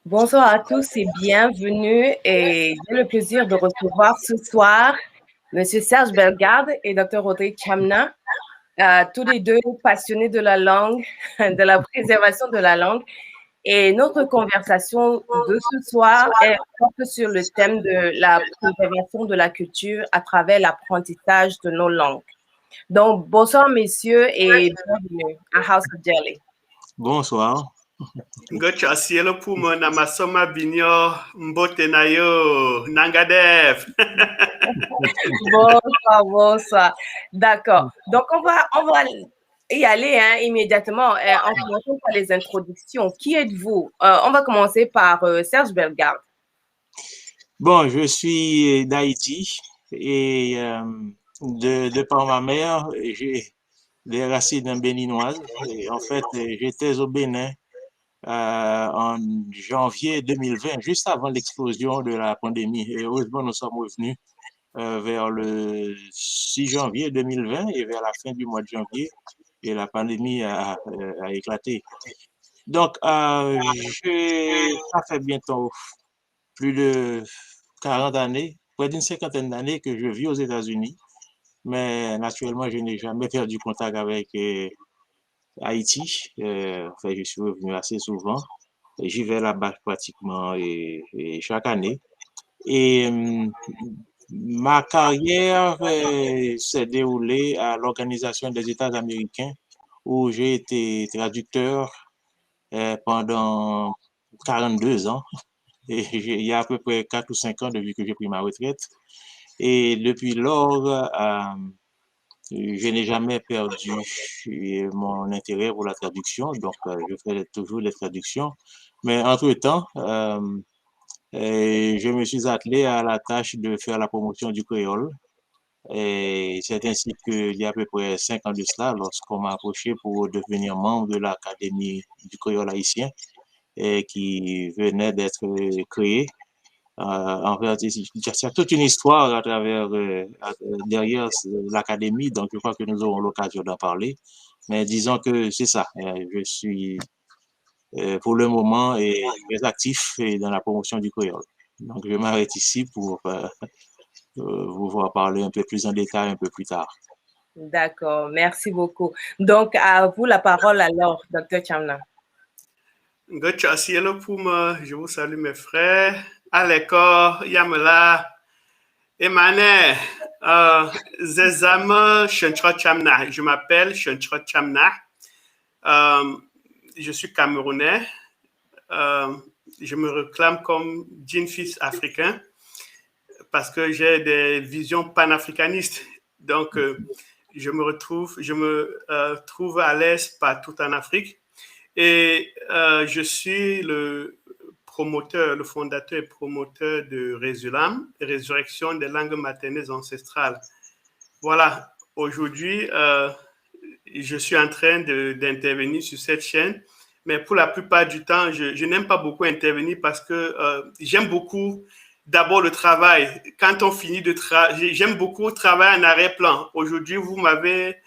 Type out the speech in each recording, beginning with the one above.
Bonsoir à tous et bienvenue. Et j'ai le plaisir de recevoir ce soir Monsieur Serge Bellegarde et Dr. Rodrigue Chamna, tous les deux passionnés de la langue, de la préservation de la langue. Et notre conversation de ce soir porte sur le thème de la préservation de la culture à travers l'apprentissage de nos langues. Donc, bonsoir messieurs et bienvenue à House of Jelly. Bonsoir. Ngocha sielo pumo na masoma binyo mbote na yo nangadef. Bonsoir. D'accord. Donc, on va y aller immédiatement en commençant par les introductions. Qui êtes-vous? On va commencer par Serge Bellegarde. Bon, je suis d'Haïti et de par ma mère, j'ai des racines béninoises. Et en fait, j'étais au Bénin en janvier 2020, juste avant l'explosion de la pandémie. Et heureusement, nous sommes revenus vers le 6 janvier 2020 et vers la fin du mois de janvier, et la pandémie a éclaté. Donc, ça fait bientôt plus de 40 années, près d'une cinquantaine d'années que je vis aux États-Unis, mais naturellement, je n'ai jamais perdu contact avec Haïti. Enfin, je suis revenu assez souvent. J'y vais là-bas pratiquement chaque année. Et ma carrière s'est déroulée à l'Organisation des États américains, où j'ai été traducteur pendant 42 ans. Et il y a à peu près 4 ou 5 ans depuis que j'ai pris ma retraite. Et depuis lors, je n'ai jamais perdu mon intérêt pour la traduction. Donc, je fais toujours les traductions. Mais entre-temps, je me suis attelé à la tâche de faire la promotion du créole. Et c'est ainsi qu'il y a à peu près 5 ans de cela, lorsqu'on m'a approché pour devenir membre de l'Académie du créole haïtien, qui venait d'être créée. En fait, il y a toute une histoire à travers, derrière l'académie, donc je crois que nous aurons l'occasion d'en parler. Mais disons que c'est ça. Je suis pour le moment très actif dans la promotion du créole. Donc je m'arrête ici pour vous voir parler un peu plus en détail un peu plus tard. D'accord, merci beaucoup. Donc, à vous la parole alors, Dr. Chamna. Ngocha sielo pumo, je vous salue mes frères. Aleko, Yamela, Emane, Zezama Shenchra Chamna. Je m'appelle Shenchra Chamna. Je suis camerounais. Je me réclame comme jeune fils africain parce que j'ai des visions panafricanistes. Donc, je me trouve à l'aise partout en Afrique. Et je suis le fondateur et promoteur de Résulam, Résurrection des langues maternelles ancestrales. Voilà, aujourd'hui, je suis en train d'intervenir sur cette chaîne, mais pour la plupart du temps, je n'aime pas beaucoup intervenir parce que j'aime beaucoup d'abord le travail. Quand on finit de travailler, j'aime beaucoup travailler en arrière-plan. Aujourd'hui, vous m'avez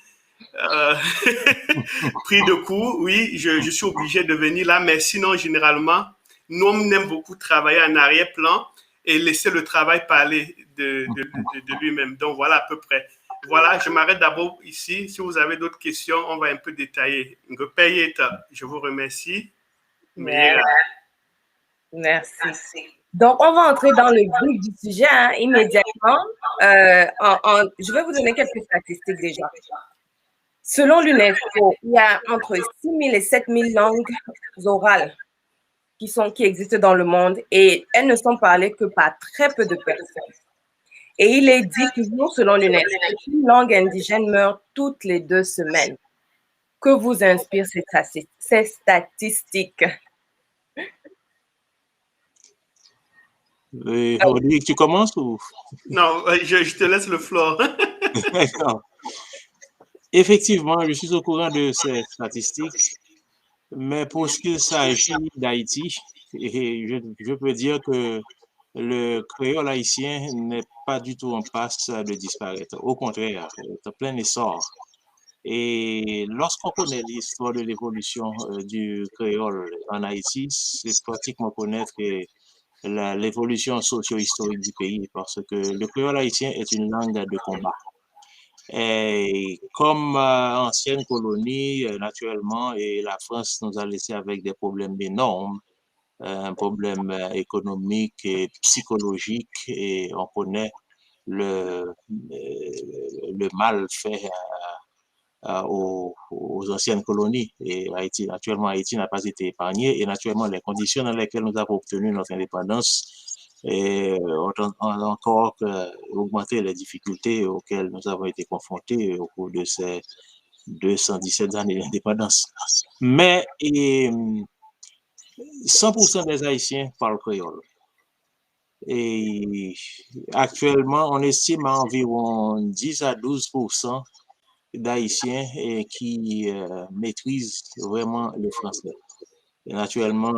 pris de court, oui, je suis obligé de venir là, mais sinon, généralement, nous, on aime beaucoup travailler en arrière-plan et laisser le travail parler de lui-même. Donc, voilà à peu près. Voilà, je m'arrête d'abord ici. Si vous avez d'autres questions, on va un peu détailler. Je vous remercie. Merci. Donc, on va entrer dans le vif du sujet immédiatement. Je vais vous donner quelques statistiques déjà. Selon l'UNESCO, il y a entre 6 000 et 7 000 langues orales qui existent dans le monde et elles ne sont parlées que par très peu de personnes. Et il est dit toujours, selon l'UNESCO, qu'une langue indigène meurt toutes les 2 semaines. Que vous inspirent ces statistiques? Rodrigue, tu commences ou? Non, je te laisse le floor. D'accord. Effectivement, je suis au courant de ces statistiques, mais pour ce qu'il s'agit d'Haïti, je peux dire que le créole haïtien n'est pas du tout en passe de disparaître. Au contraire, il est en plein essor. Et lorsqu'on connaît l'histoire de l'évolution du créole en Haïti, c'est pratiquement connaître l'évolution socio-historique du pays parce que le créole haïtien est une langue de combat. Et comme ancienne colonie, naturellement, et la France nous a laissé avec des problèmes énormes, un problème économique et psychologique, et on connaît le mal fait aux anciennes colonies. Et Haïti, naturellement, Haïti n'a pas été épargné, et naturellement, les conditions dans lesquelles nous avons obtenu notre indépendance ont encore augmenté les difficultés auxquelles nous avons été confrontés au cours de ces 217 années d'indépendance. Mais 100% des Haïtiens parlent créole. Et actuellement, on estime à environ 10 à 12% d'Haïtiens qui maîtrisent vraiment le français. Et naturellement,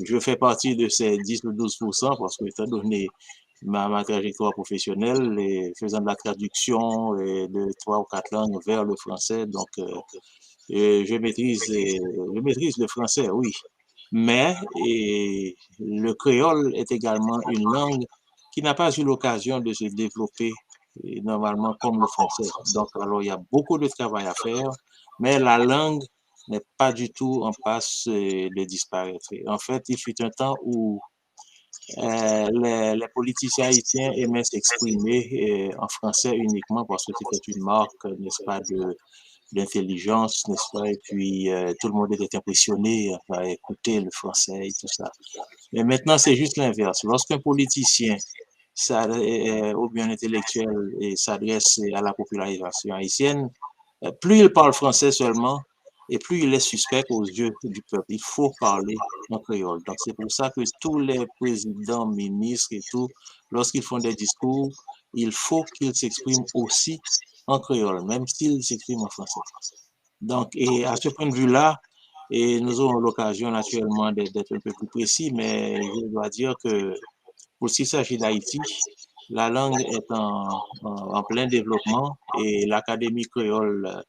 je fais partie de ces 10 ou 12% parce que, étant donné ma trajectoire professionnelle et faisant de la traduction de 3 ou 4 langues vers le français, donc je maîtrise le français, oui. Mais le créole est également une langue qui n'a pas eu l'occasion de se développer normalement comme le français. Donc, alors, il y a beaucoup de travail à faire, mais la langue n'est pas du tout en passe de disparaître. En fait, il fut un temps où les politiciens haïtiens aimaient s'exprimer en français uniquement parce que c'était une marque, n'est-ce pas, d'intelligence, n'est-ce pas? Et puis, tout le monde était impressionné à écouter le français et tout ça. Mais maintenant, c'est juste l'inverse. Lorsqu'un politicien ou bien intellectuel s'adresse à la population haïtienne, plus il parle français seulement, et plus il est suspect aux yeux du peuple. Il faut parler en créole. Donc, c'est pour ça que tous les présidents, ministres et tout, lorsqu'ils font des discours, il faut qu'ils s'expriment aussi en créole, même s'ils s'expriment en français. Donc, et à ce point de vue-là, et nous aurons l'occasion naturellement d'être un peu plus précis, mais je dois dire que pour ce qui s'agit d'Haïti, la langue est en plein développement et l'Académie créole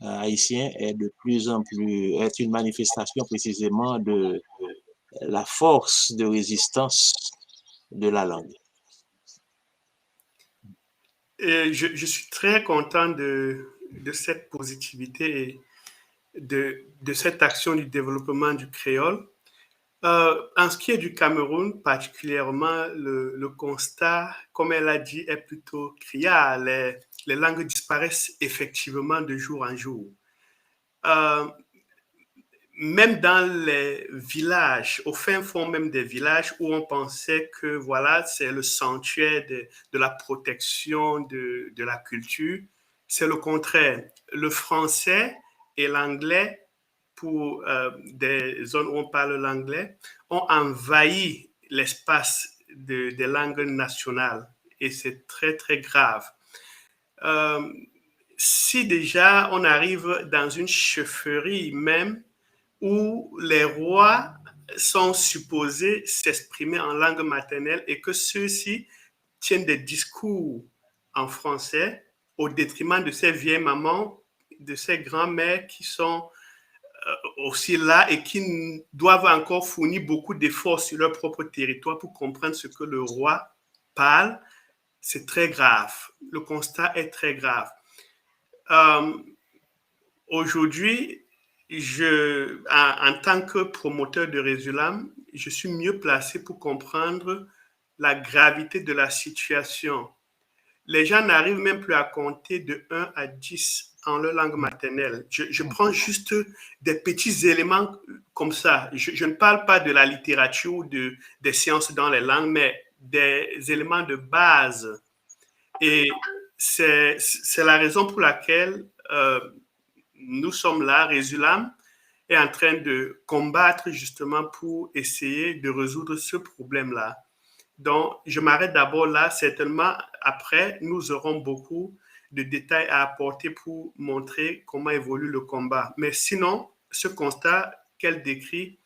haïtien est de plus en plus, est une manifestation précisément de la force de résistance de la langue. Et je suis très content de cette positivité et de cette action du développement du créole. En ce qui est du Cameroun, particulièrement, le constat, comme elle a dit, est plutôt criard. Les langues disparaissent effectivement de jour en jour. Même dans les villages, au fin fond même des villages où on pensait que voilà, c'est le sanctuaire de la protection de la culture, c'est le contraire. Le français et l'anglais, pour des zones où on parle l'anglais, ont envahi l'espace des langues nationales et c'est très très grave. Si déjà on arrive dans une chefferie même où les rois sont supposés s'exprimer en langue maternelle et que ceux-ci tiennent des discours en français au détriment de ces vieilles mamans, de ces grands-mères qui sont aussi là et qui doivent encore fournir beaucoup d'efforts sur leur propre territoire pour comprendre ce que le roi parle, c'est très grave. Le constat est très grave. Aujourd'hui, en tant que promoteur de Résulam, je suis mieux placé pour comprendre la gravité de la situation. Les gens n'arrivent même plus à compter de 1 à 10 en leur langue maternelle. Je prends juste des petits éléments comme ça. Je ne parle pas de la littérature ou des sciences dans les langues, mais des éléments de base. Et c'est la raison pour laquelle nous sommes là, Résulam est en train de combattre justement pour essayer de résoudre ce problème-là. Donc, je m'arrête d'abord là. Certainement, après, nous aurons beaucoup de détails à apporter pour montrer comment évolue le combat. Mais sinon, ce constat qu'elle décrit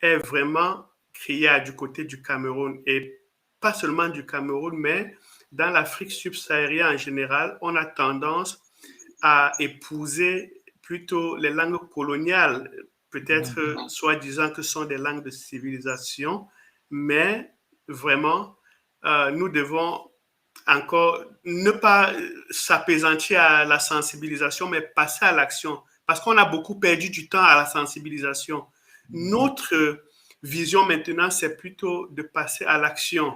est vraiment criard du côté du Cameroun. Et pas seulement du Cameroun, mais dans l'Afrique subsaharienne en général, on a tendance à épouser plutôt les langues coloniales, peut-être soi-disant que ce sont des langues de civilisation, mais vraiment, nous devons encore ne pas s'apaisantir à la sensibilisation, mais passer à l'action, parce qu'on a beaucoup perdu du temps à la sensibilisation. Notre vision maintenant, c'est plutôt de passer à l'action,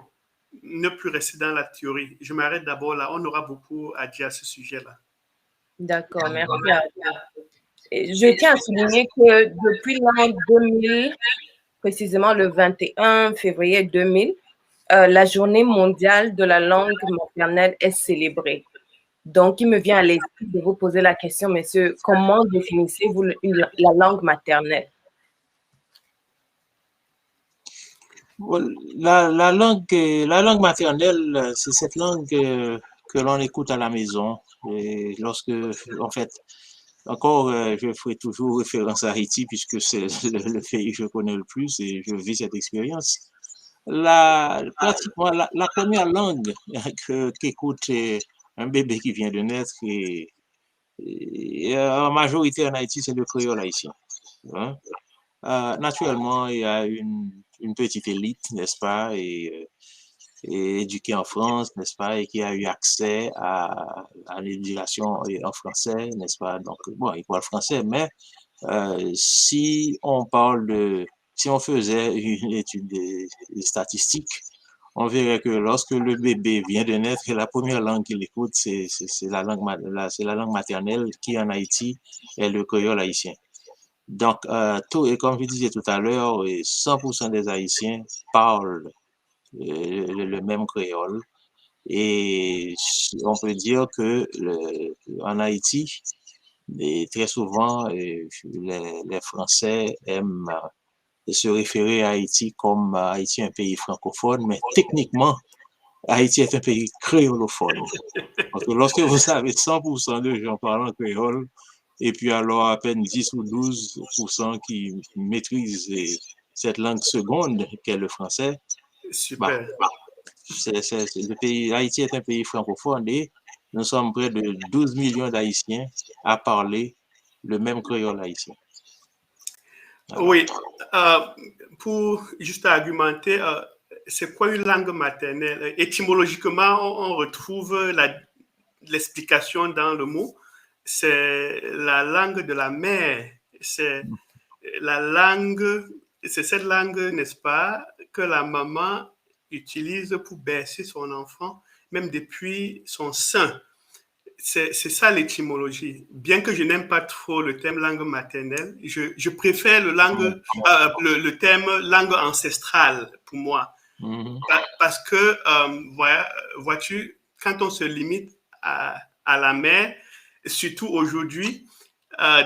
ne plus rester dans la théorie. Je m'arrête d'abord là, on aura beaucoup à dire à ce sujet-là. D'accord, merci à vous. Et je tiens à souligner que depuis l'an 2000, précisément le 21 février 2000, la journée mondiale de la langue maternelle est célébrée. Donc, il me vient à l'esprit de vous poser la question, messieurs, comment définissez-vous la langue maternelle? La langue maternelle, c'est cette langue que l'on écoute à la maison. Et lorsque, en fait, encore, je ferai toujours référence à Haïti puisque c'est le pays que je connais le plus et je vis cette expérience. Pratiquement, la première langue qu'écoute un bébé qui vient de naître et en majorité en Haïti, c'est le créole haïtien. Hein. Naturellement, il y a une petite élite, n'est-ce pas, et éduquée en France, n'est-ce pas, et qui a eu accès à l'éducation en français, n'est-ce pas. Donc, bon, ils parlent français, mais si on faisait une étude des statistiques, on verrait que lorsque le bébé vient de naître, la première langue qu'il écoute, c'est c'est la langue maternelle qui en Haïti est le créole haïtien. Donc, et comme je disais tout à l'heure, 100% des Haïtiens parlent le même créole. Et on peut dire que en Haïti, et très souvent, les Français aiment se référer à Haïti comme Haïti un pays francophone, mais techniquement, Haïti est un pays créolophone. Parce que lorsque vous avez 100% de gens parlant créole, et puis alors à peine 10 ou 12% qui maîtrisent cette langue seconde qu'est le français, bah, Super. le pays, Haïti est un pays francophone et nous sommes près de 12 millions d'Haïtiens à parler le même créole haïtien. Alors. Oui, pour juste argumenter, c'est quoi une langue maternelle? Étymologiquement, on retrouve l'explication dans le mot. C'est la langue de la mère. C'est la langue, c'est cette langue, n'est-ce pas, que la maman utilise pour bercer son enfant, même depuis son sein. C'est ça l'étymologie. Bien que je n'aime pas trop le terme langue maternelle, je préfère le terme langue ancestrale pour moi. Parce que, vois-tu, quand on se limite à la mère, surtout aujourd'hui,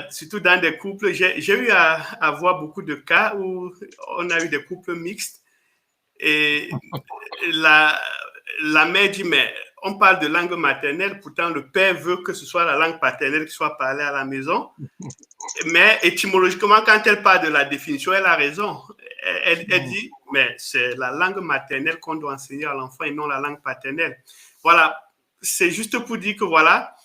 surtout dans des couples, j'ai eu à voir beaucoup de cas où on a eu des couples mixtes et la mère dit, mais on parle de langue maternelle, pourtant le père veut que ce soit la langue paternelle qui soit parlée à la maison. Mais étymologiquement, quand elle parle de la définition, elle a raison. Elle dit, mais c'est la langue maternelle qu'on doit enseigner à l'enfant et non la langue paternelle. Voilà, c'est juste pour dire que voilà,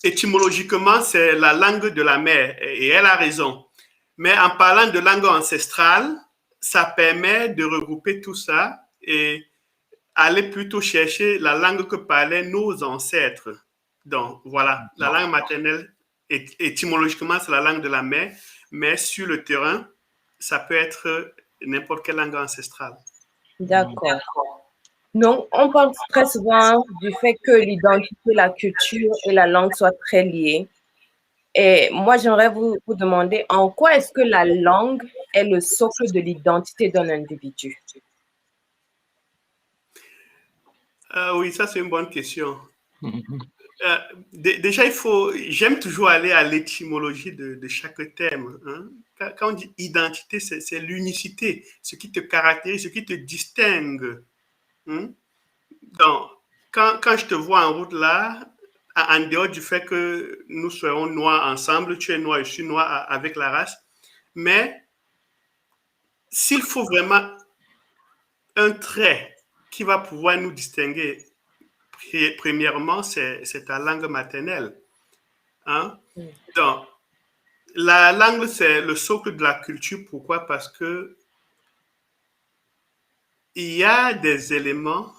étymologiquement, c'est la langue de la mère et elle a raison. Mais en parlant de langue ancestrale, ça permet de regrouper tout ça et aller plutôt chercher la langue que parlaient nos ancêtres. Donc, voilà, la langue maternelle, étymologiquement, c'est la langue de la mère, mais sur le terrain, ça peut être n'importe quelle langue ancestrale. D'accord. Donc, on parle très souvent du fait que l'identité, la culture et la langue soient très liées. Et moi, j'aimerais vous demander en quoi est-ce que la langue est le socle de l'identité d'un individu? Oui, ça c'est une bonne question. Déjà, j'aime toujours aller à l'étymologie de chaque thème. Hein. Quand on dit identité, c'est l'unicité, ce qui te caractérise, ce qui te distingue. Hein. Donc, quand je te vois en route là, en dehors du fait que nous serons noirs ensemble, tu es noir, je suis noir avec la race, mais s'il faut vraiment un trait qui va pouvoir nous distinguer, premièrement, c'est ta langue maternelle. Hein? Donc, la langue, c'est le socle de la culture. Pourquoi? Parce que il y a des éléments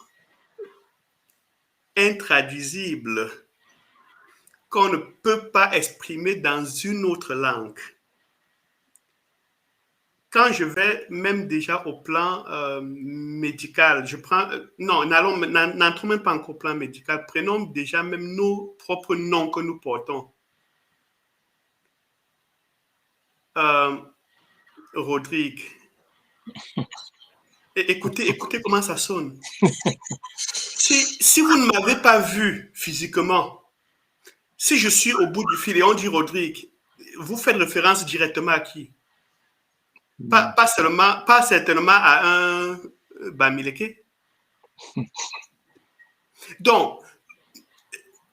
intraduisibles qu'on ne peut pas exprimer dans une autre langue. Quand je vais même déjà au plan médical, je prends, non, n'entrons même pas encore au plan médical, prenons déjà même nos propres noms que nous portons. Rodrigue. Écoutez comment ça sonne. Si vous ne m'avez pas vu physiquement, si je suis au bout du fil et on dit Rodrigue, vous faites référence directement à qui? Pas certainement à un Bamileke. Donc,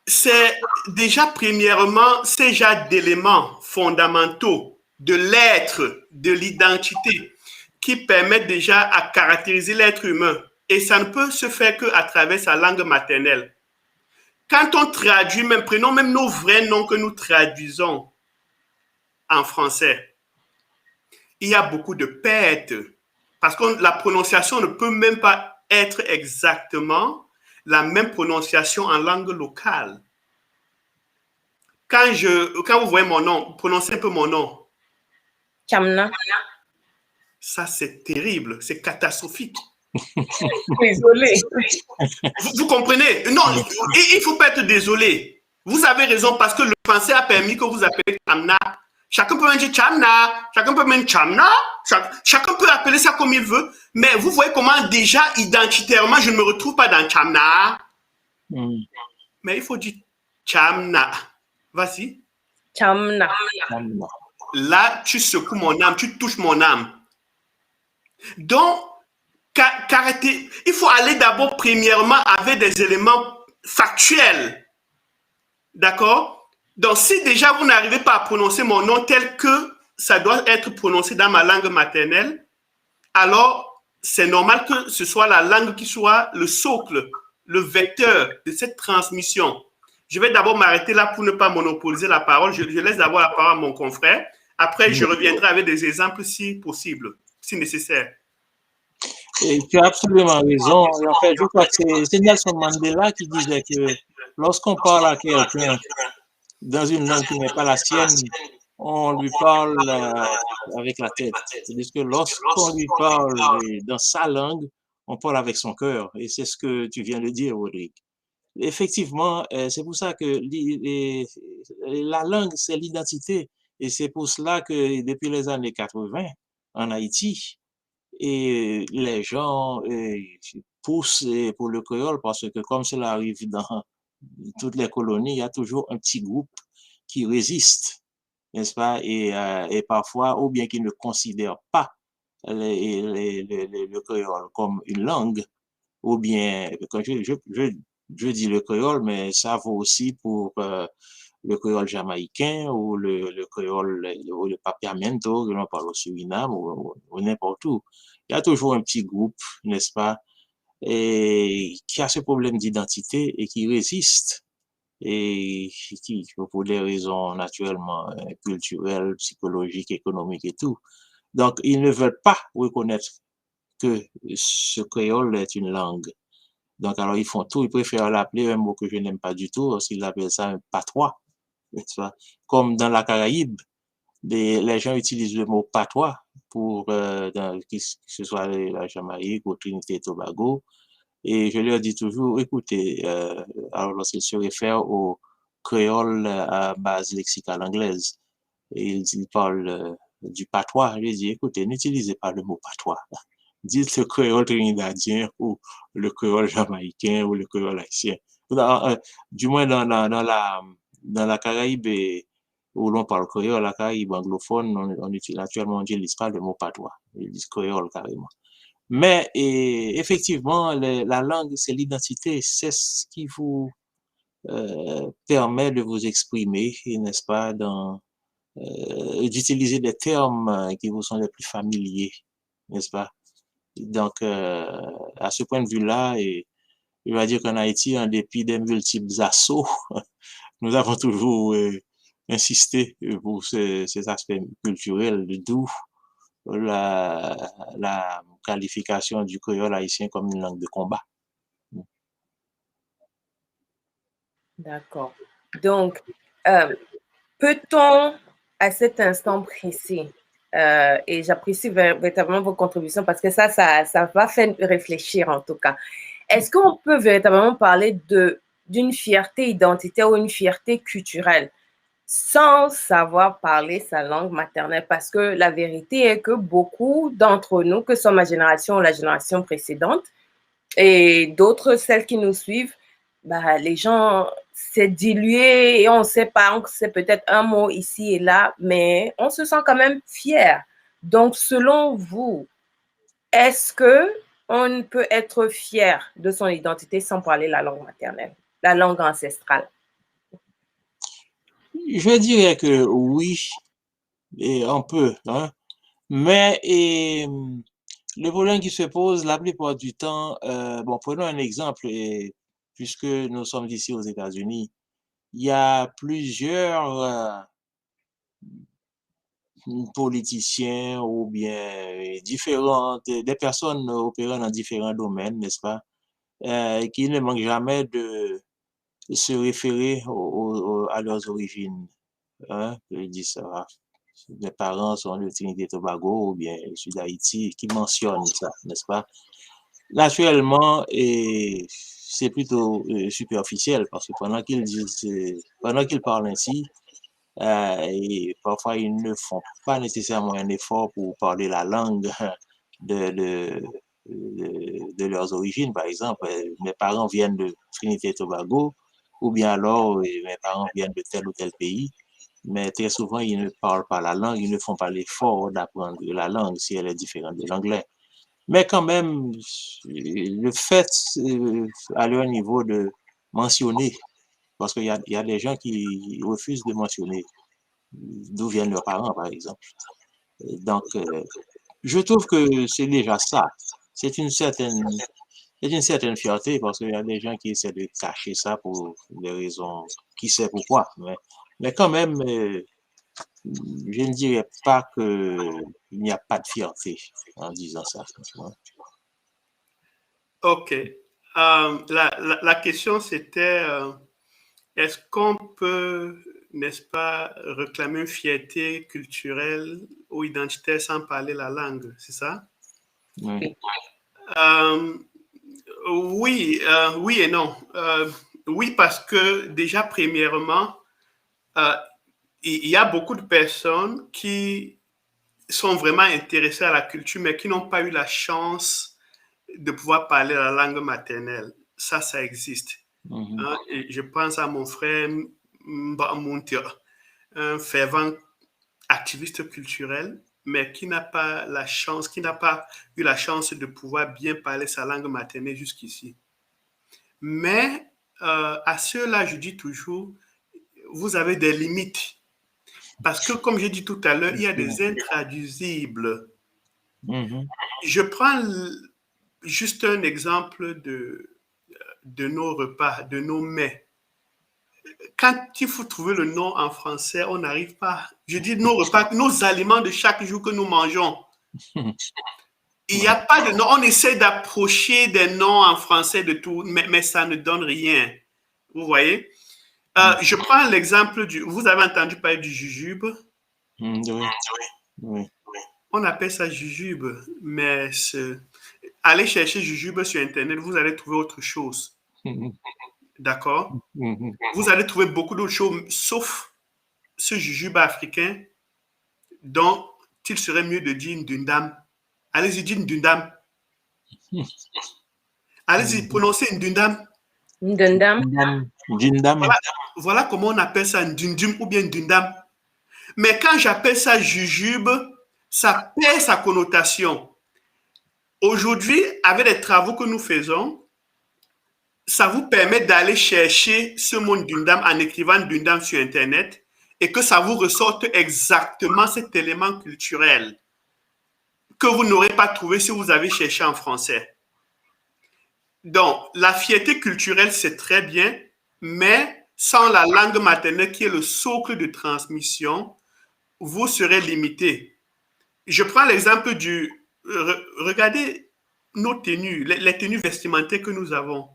c'est déjà premièrement ces genres d'éléments fondamentaux de l'être, de l'identité, qui permettent déjà à caractériser l'être humain. Et ça ne peut se faire qu'à travers sa langue maternelle. Quand on traduit, même prenons même nos vrais noms que nous traduisons en français, il y a beaucoup de pertes parce que la prononciation ne peut même pas être exactement la même prononciation en langue locale. Quand vous voyez mon nom, prononcez un peu mon nom. Chamna. Ça, c'est terrible, c'est catastrophique. Désolé. Vous comprenez? Non, il ne faut pas être désolé. Vous avez raison parce que le français a permis que vous appelez Chamna. Chacun peut dire Chamna, chacun peut même Chamna, chacun peut appeler ça comme il veut, mais vous voyez comment déjà identitairement je ne me retrouve pas dans Chamna. Mais il faut dire Chamna. Vas-y. Chamna. Là, tu secoues mon âme, tu touches mon âme. Donc, il faut aller d'abord premièrement avec des éléments factuels. D'accord? Donc, si déjà vous n'arrivez pas à prononcer mon nom tel que ça doit être prononcé dans ma langue maternelle, alors c'est normal que ce soit la langue qui soit le socle, le vecteur de cette transmission. Je vais d'abord m'arrêter là pour ne pas monopoliser la parole. Je laisse d'abord la parole à mon confrère. Après, je reviendrai avec des exemples si possible, si nécessaire. Et tu as absolument raison. En fait, je crois que c'est Nelson Mandela qui disait que lorsqu'on parle à quelqu'un dans une langue qui n'est pas la sienne, on lui parle avec la tête. C'est-à-dire que lorsqu'on lui parle dans sa langue, on parle avec son cœur. Et c'est ce que tu viens de dire, Rodrigue. Effectivement, c'est pour ça que la langue, c'est l'identité. Et c'est pour cela que depuis les années 80, en Haïti, et les gens poussent pour le créole parce que comme cela arrive dans toutes les colonies, il y a toujours un petit groupe qui résiste, n'est-ce pas? Et parfois, ou bien qui ne considèrent pas le créole comme une langue, ou bien, quand je dis le créole, mais ça vaut aussi pour le créole jamaïcain ou le créole ou le papiamento que l'on parle au Suriname ou n'importe où. Il y a toujours un petit groupe, n'est-ce pas, et qui a ce problème d'identité et qui résiste et qui, pour des raisons naturellement culturelles, psychologiques, économiques et tout. Donc, ils ne veulent pas reconnaître que ce créole est une langue. Donc, alors, ils font tout, ils préfèrent l'appeler un mot que je n'aime pas du tout, parce qu'ils appellent ça un patois, n'est-ce pas? Comme dans la Caraïbe, les gens utilisent le mot patois pour, que ce soit la Jamaïque ou Trinité et Tobago, et je leur dis toujours, écoutez, alors lorsqu'ils se réfèrent au créole à base lexicale anglaise, et ils parlent du patois, je dis, écoutez, n'utilisez pas le mot patois. Dites le créole trinidadien ou le créole jamaïcain ou le créole haïtien. Du moins dans la Caraïbe où l'on parle créole, la Caraïbe anglophone, on utilise actuellement, on n'utilise pas le mot patois, on utilise créole carrément. Mais effectivement, la langue, c'est l'identité, c'est ce qui vous permet de vous exprimer, n'est-ce pas, d'utiliser des termes qui vous sont les plus familiers, n'est-ce pas? Donc, à ce point de vue-là, je vais dire qu'en Haïti, en dépit des multiples assauts, nous avons toujours insister pour ces aspects culturels, d'où la qualification du créole haïtien comme une langue de combat. D'accord. Donc, peut-on, à cet instant précis, et j'apprécie véritablement vos contributions parce que ça va faire réfléchir en tout cas. Est-ce qu'on peut véritablement parler d'une fierté identitaire ou une fierté culturelle sans savoir parler sa langue maternelle? Parce que la vérité est que beaucoup d'entre nous, que ce soit ma génération ou la génération précédente, et d'autres, celles qui nous suivent, bah, les gens, c'est dilué et on sait peut-être un mot ici et là, mais on se sent quand même fier. Donc, selon vous, est-ce que on peut être fier de son identité sans parler la langue maternelle, la langue ancestrale? Je dirais que oui, et on peut, hein, mais le problème qui se pose la plupart du temps, bon, prenons un exemple, puisque nous sommes ici aux États-Unis, il y a plusieurs politiciens ou bien des personnes opérant dans différents domaines, n'est-ce pas, qui ne manquent jamais de se référer à leurs origines. Hein, je dis ça. Mes parents sont de Trinité et Tobago ou bien je suis d'Haïti, qui mentionnent ça, n'est-ce pas? Naturellement, c'est plutôt superficiel parce que pendant qu'ils parlent ainsi, et parfois ils ne font pas nécessairement un effort pour parler la langue de, de, de leurs origines. Par exemple, mes parents viennent de Trinité et Tobago, ou bien alors mes parents viennent de tel ou tel pays, mais très souvent ils ne parlent pas la langue, ils ne font pas l'effort d'apprendre la langue si elle est différente de l'anglais. Mais quand même, le fait à leur niveau de mentionner, parce qu'il y a des gens qui refusent de mentionner d'où viennent leurs parents, par exemple. Donc, je trouve que c'est déjà ça. C'est une certaine, c'est une certaine fierté parce qu'il y a des gens qui essaient de cacher ça pour des raisons, qui sait pourquoi. Mais quand même, je ne dirais pas qu'il n'y a pas de fierté en disant ça, franchement. OK. La question, c'était est-ce qu'on peut, n'est-ce pas, réclamer une fierté culturelle ou identitaire sans parler la langue, c'est ça? Oui. Euh, oui, oui et non. Oui, parce que déjà, premièrement, euh, il y a beaucoup de personnes qui sont vraiment intéressées à la culture, mais qui n'ont pas eu la chance de pouvoir parler la langue maternelle. Ça existe. Mhm. Hein? Et je pense à mon frère Mbamuntia, un fervent activiste culturel, mais qui n'a pas la chance, qui n'a pas eu la chance de pouvoir bien parler sa langue maternelle jusqu'ici. Mais à ceux-là, je dis toujours, vous avez des limites. Parce que, comme j'ai dit tout à l'heure, il y a des intraduisibles. Mhm. Je prends juste un exemple de nos repas, de nos mets. Quand il faut trouver le nom en français, on n'arrive pas. Je dis nos repas, nos aliments de chaque jour que nous mangeons. Il n'y a pas de nom. On essaie d'approcher des noms en français de tout, mais ça ne donne rien. Vous voyez? Je prends l'exemple du. Vous avez entendu parler du jujube? Oui. Oui. On appelle ça jujube, mais allez chercher jujube sur Internet, vous allez trouver autre chose. D'accord? Vous allez trouver beaucoup d'autres choses, sauf ce jujube africain dont il serait mieux de dire Ndundam. Allez-y, dites Ndundam. Allez-y, prononcez Ndundam. Ndundam. Jindam. Voilà comment on appelle ça Ndundum ou bien Ndundam. Mais quand j'appelle ça jujube, ça perd sa connotation. Aujourd'hui, avec les travaux que nous faisons, ça vous permet d'aller chercher ce mot Ndundam en écrivant Ndundam sur Internet et que ça vous ressorte exactement cet élément culturel que vous n'aurez pas trouvé si vous avez cherché en français. Donc, la fierté culturelle, c'est très bien, mais sans la langue maternelle qui est le socle de transmission, vous serez limité. Je prends l'exemple du... Regardez nos tenues, les tenues vestimentaires que nous avons.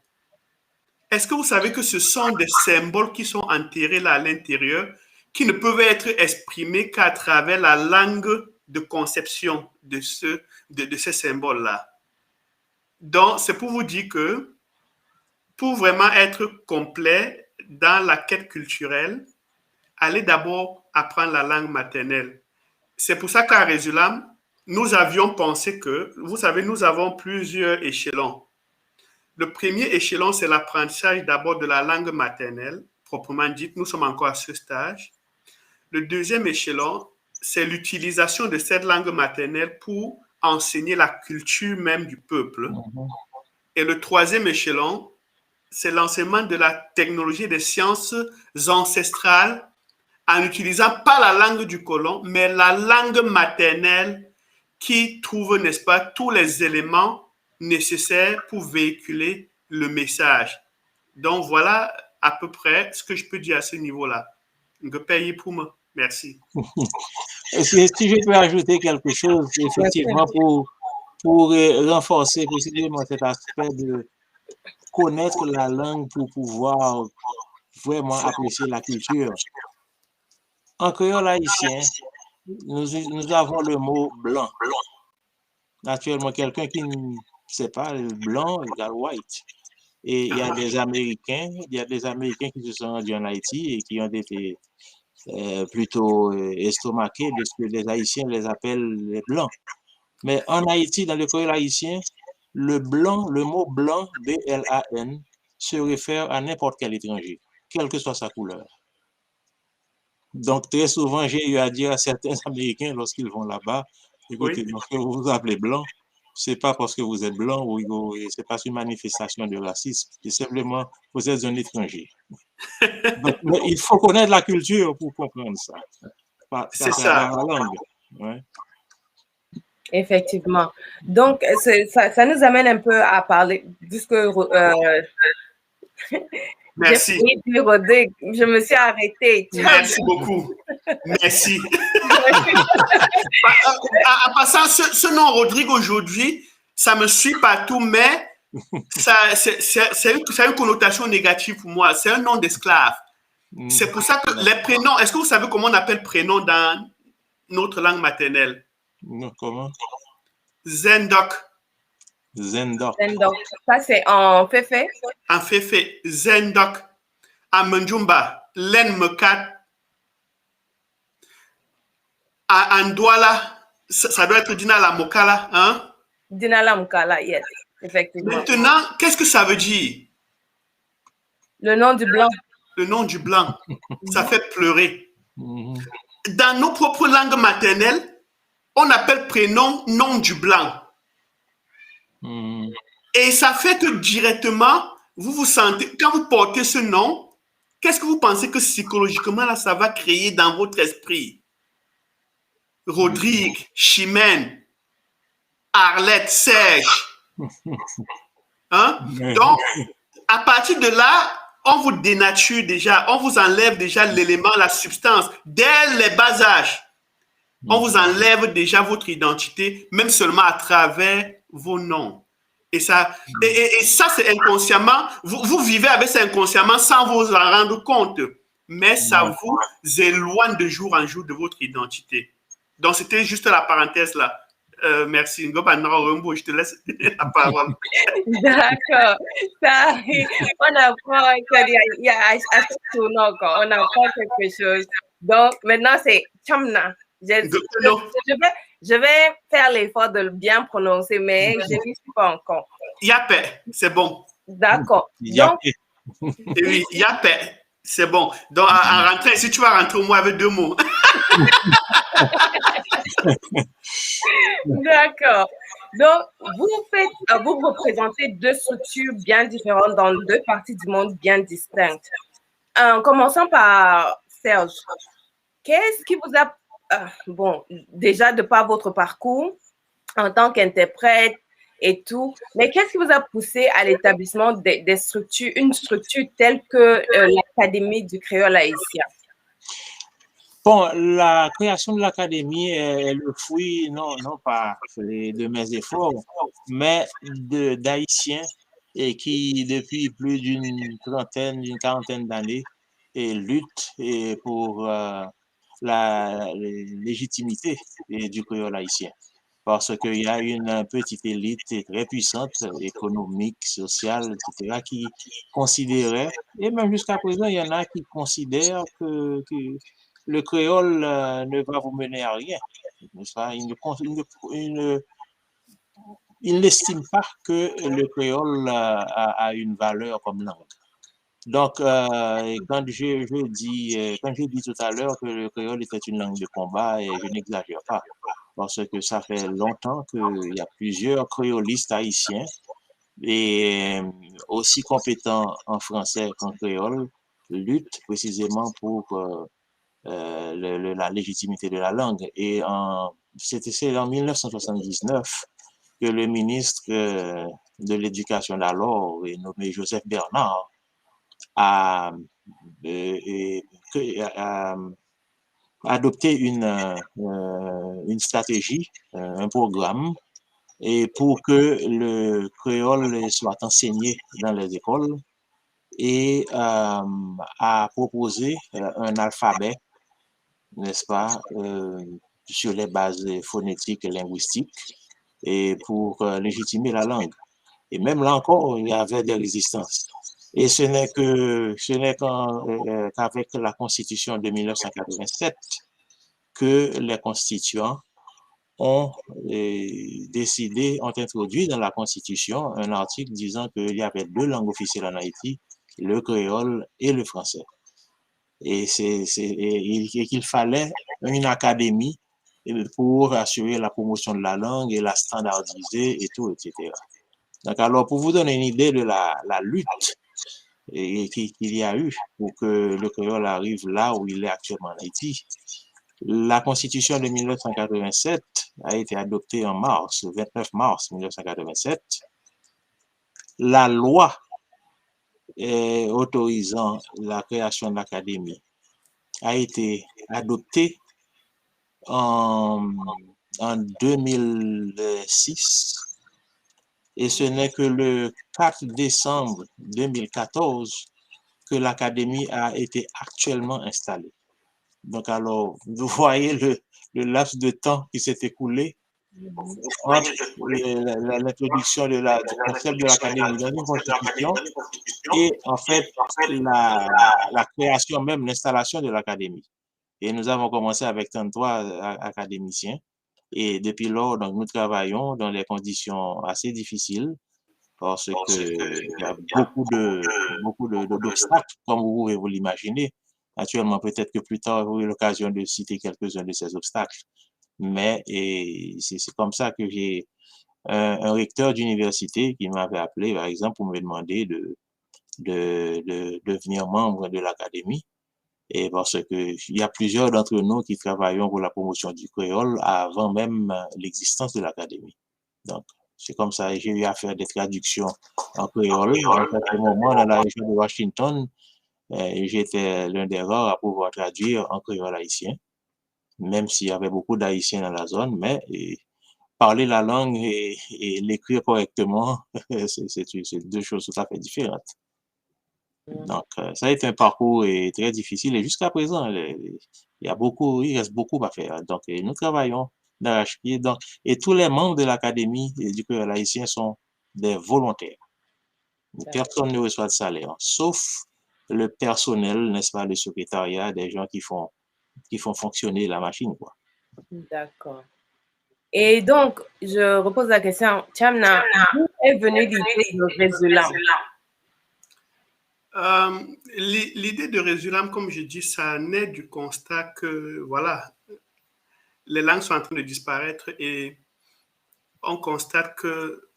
Est-ce que vous savez que ce sont des symboles qui sont enterrés là à l'intérieur, qui ne peuvent être exprimés qu'à travers la langue de conception de ces symboles-là? Donc, c'est pour vous dire que pour vraiment être complet dans la quête culturelle, allez d'abord apprendre la langue maternelle. C'est pour ça qu'à Résulam, nous avions pensé que, vous savez, nous avons plusieurs échelons. Le premier échelon, c'est l'apprentissage d'abord de la langue maternelle, proprement dite. Nous sommes encore à ce stage. Le deuxième échelon, c'est l'utilisation de cette langue maternelle pour enseigner la culture même du peuple. Et le troisième échelon, c'est l'enseignement de la technologie et des sciences ancestrales en utilisant pas la langue du colon, mais la langue maternelle qui trouve, n'est-ce pas, tous les éléments nécessaires pour véhiculer le message. Donc, voilà à peu près ce que je peux dire à ce niveau-là. Je paye pour moi. Merci. Si je peux ajouter quelque chose, effectivement, pour renforcer précisément cet aspect de connaître la langue pour pouvoir vraiment apprécier la culture. En créole haïtien, nous avons le mot blanc. Naturellement, quelqu'un qui ne sait pas, blanc égale white. Et il y a des Américains qui se sont rendus en Haïti et qui ont été plutôt estomaqués de ce que les Haïtiens les appellent les blancs. Mais en Haïti, dans le créole haïtien, le blanc, le mot blanc, B-L-A-N, se réfère à n'importe quel étranger, quelle que soit sa couleur. Donc, très souvent, j'ai eu à dire à certains Américains lorsqu'ils vont là-bas, écoutez, lorsque vous vous appelez blanc, c'est pas parce que vous êtes blanc ou c'est pas une manifestation de racisme, c'est simplement vous êtes un étranger. Donc, mais il faut connaître la culture pour comprendre ça. C'est ça. La langue. Ouais. Effectivement. Donc, ça nous amène un peu à parler, puisque merci. Je me suis arrêtée. Merci beaucoup. Merci. En passant, ce nom Rodrigue aujourd'hui, ça me suit partout, mais c'est une connotation négative pour moi. C'est un nom d'esclave. C'est pour ça que les prénoms, est-ce que vous savez comment on appelle prénom dans notre langue maternelle? Non, comment? Zendok. Zendok. Ça, c'est en Féfé? En Féfé. Zendok. En Manjumba. Len Mekat. En Douala, ça doit être Dinala Mokala, hein? Dinala Mokala, yes, effectivement. Maintenant, qu'est-ce que ça veut dire? Le nom du blanc. Le nom du blanc. Ça fait pleurer. Dans nos propres langues maternelles, on appelle prénom nom du blanc. Et ça fait que directement, vous vous sentez, quand vous portez ce nom, qu'est-ce que vous pensez que psychologiquement, là, ça va créer dans votre esprit? Rodrigue, Chimène, Arlette, Serge. Hein? Donc, à partir de là, on vous dénature déjà, on vous enlève déjà l'élément, la substance, dès les bas âges. On vous enlève déjà votre identité, même seulement à travers vos noms. Et ça, ça c'est inconsciemment, vous vivez avec ça inconsciemment sans vous en rendre compte. Mais ça vous éloigne de jour en jour de votre identité. Donc, c'était juste la parenthèse là. Merci. Je te laisse la parole. D'accord. On apprend on apprend quelque chose. Donc, maintenant, c'est Chamna. Je vais faire l'effort de le bien prononcer, mais je n'y suis pas encore. Yapé, c'est bon. D'accord. Donc, oui, Yapé, c'est bon. Donc, en rentrant, si tu vas rentrer au moins avec 2 mots. D'accord. Donc, vous représentez 2 structures bien différentes dans 2 parties du monde bien distinctes. Commençons par Serge. Qu'est-ce qui vous a, déjà de par votre parcours en tant qu'interprète et tout. Mais qu'est-ce qui vous a poussé à l'établissement des structures, une structure telle que l'Académie du créole haïtien? Bon, la création de l'académie est le fruit, non pas de mes efforts, mais d'Haïtiens et qui, depuis plus d'une trentaine, d'une quarantaine d'années, luttent pour la légitimité du créole haïtien. Parce qu'il y a une petite élite très puissante, économique, sociale, etc., qui considérait, et même jusqu'à présent, il y en a qui considèrent que le créole ne va vous mener à rien. N'est-ce pas? Ils n'estiment pas que le créole a une valeur comme langue. Donc, quand j'ai dit tout à l'heure que le créole était une langue de combat, et je n'exagère pas, parce que ça fait longtemps qu'il y a plusieurs créolistes haïtiens et aussi compétents en français qu'en créole luttent précisément pour la légitimité de la langue. Et c'est en 1979 que le ministre de l'Éducation d'alors, nommé Joseph Bernard, a, a adopté une stratégie, un programme, et pour que le créole soit enseigné dans les écoles et a proposé un alphabet, n'est-ce pas, sur les bases phonétiques et linguistiques et pour légitimer la langue. Et même là encore, il y avait des résistances. Et ce n'est qu'avec la Constitution de 1987 que les constituants ont ont introduit dans la Constitution un article disant qu'il y avait deux langues officielles en Haïti, le créole et le français. Et qu'il fallait une académie pour assurer la promotion de la langue et la standardiser et tout, etc. Donc, alors, pour vous donner une idée de la lutte qu'il y a eu pour que le créole arrive là où il est actuellement en Haïti, la Constitution de 1987 a été adoptée en mars, le 29 mars 1987. La loi autorisant la création de l'Académie a été adoptée en 2006 et ce n'est que le 4 décembre 2014 que l'Académie a été actuellement installée. Donc alors, vous voyez le laps de temps qui s'est écoulé entre l'introduction du concept de l'académie dans une constitution et en fait la création même, l'installation de l'académie. Et nous avons commencé avec 33 académiciens et depuis lors, donc, nous travaillons dans des conditions assez difficiles parce qu'il y a beaucoup d'obstacles, comme vous pouvez vous l'imaginer. Actuellement, peut-être que plus tard, vous aurez l'occasion de citer quelques-uns de ces obstacles. Mais c'est comme ça que j'ai un recteur d'université qui m'avait appelé, par exemple, pour me demander de devenir membre de l'académie. Et parce que il y a plusieurs d'entre nous qui travaillons pour la promotion du créole avant même l'existence de l'académie. Donc, c'est comme ça. J'ai eu à faire des traductions en créole. À un certain moment, dans la région de Washington, j'étais l'un des rares à pouvoir traduire en créole haïtien, même s'il y avait beaucoup d'haïtiens dans la zone, mais parler la langue et l'écrire correctement, c'est deux choses tout à fait différentes. Donc, ça a été un parcours très difficile et jusqu'à présent, il reste beaucoup à faire. Donc, nous travaillons d'arrache-pied. Donc, et tous les membres de l'Académie du créole haïtien sont des volontaires. Personne ne reçoit de salaire, sauf le personnel, n'est-ce pas, le secrétariat, des gens qui font fonctionner la machine, quoi. D'accord. Et donc, je repose la question, Tchamna, d'où est venue l'idée de Résulam? L'idée de Résulam, comme je dis, ça naît du constat que, voilà, les langues sont en train de disparaître et on constate que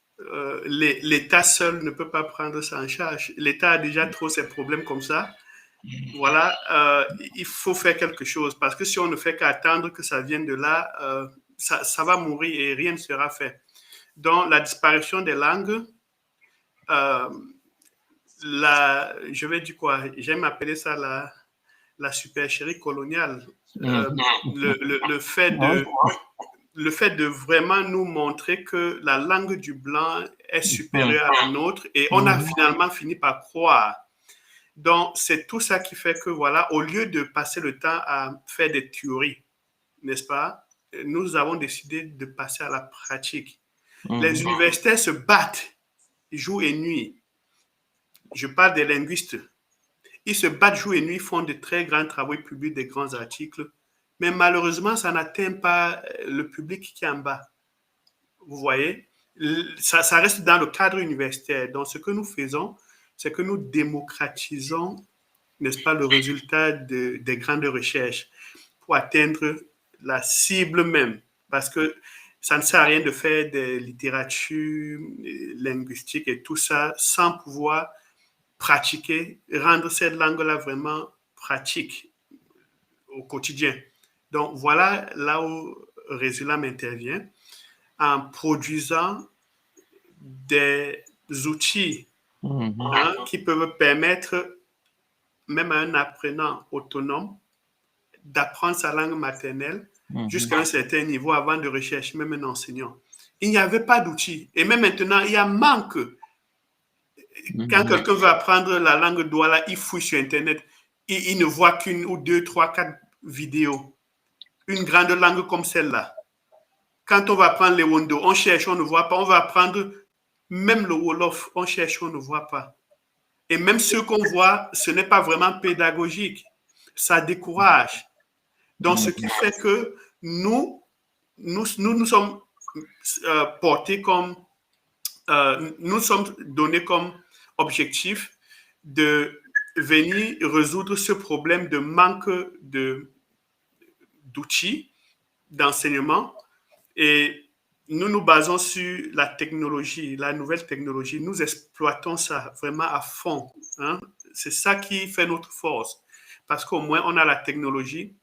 l'État seul ne peut pas prendre ça en charge. L'État a déjà trop ses problèmes comme ça. Voilà, il faut faire quelque chose parce que si on ne fait qu'attendre que ça vienne de là, ça va mourir et rien ne sera fait. Donc, la disparition des langues, je vais dire quoi? J'aime appeler ça la supercherie coloniale. Le fait de vraiment nous montrer que la langue du blanc est supérieure à la nôtre et on a finalement fini par croire. Donc, c'est tout ça qui fait que, voilà, au lieu de passer le temps à faire des théories, n'est-ce pas, nous avons décidé de passer à la pratique. Les universitaires se battent jour et nuit. Je parle des linguistes. Ils se battent jour et nuit, font de très grands travaux, ils publient des grands articles. Mais malheureusement, ça n'atteint pas le public qui est en bas. Vous voyez, ça reste dans le cadre universitaire. Donc, ce que nous faisons, c'est que nous démocratisons, n'est-ce pas, le résultat des grandes recherches pour atteindre la cible même. Parce que ça ne sert à rien de faire des littératures linguistiques et tout ça sans pouvoir pratiquer, rendre cette langue-là vraiment pratique au quotidien. Donc, voilà là où Résulam intervient en produisant des outils qui peuvent permettre même à un apprenant autonome d'apprendre sa langue maternelle jusqu'à un certain niveau avant de rechercher même un enseignant. Il n'y avait pas d'outils. Et même maintenant, il y a un manque. Quand quelqu'un veut apprendre la langue douala, il fouille sur Internet. Il ne voit qu'une ou deux, trois, quatre vidéos. Une grande langue comme celle-là. Quand on va apprendre les Wondo, on cherche, on ne voit pas. On va apprendre même le Wolof, on cherche, on ne voit pas. Et même ce qu'on voit, ce n'est pas vraiment pédagogique. Ça décourage. Donc, ce qui fait que nous sommes portés comme, nous sommes donnés comme objectif de venir résoudre ce problème de manque d'outils d'enseignement. Et nous nous basons sur la technologie, la nouvelle technologie. Nous exploitons ça vraiment à fond. Hein? C'est ça qui fait notre force. Parce qu'au moins, on a la technologie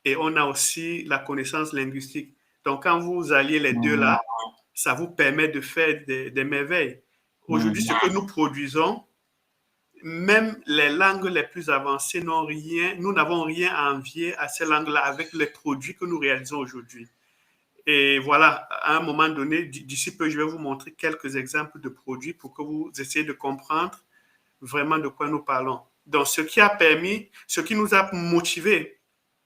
et on a aussi la connaissance linguistique. Donc, quand vous alliez les deux là, ça vous permet de faire des merveilles. Aujourd'hui, ce que nous produisons, même les langues les plus avancées n'ont rien, nous n'avons rien à envier à ces langues-là avec les produits que nous réalisons aujourd'hui. Et voilà, à un moment donné, d'ici peu, je vais vous montrer quelques exemples de produits pour que vous essayiez de comprendre vraiment de quoi nous parlons. Donc, ce qui nous a motivés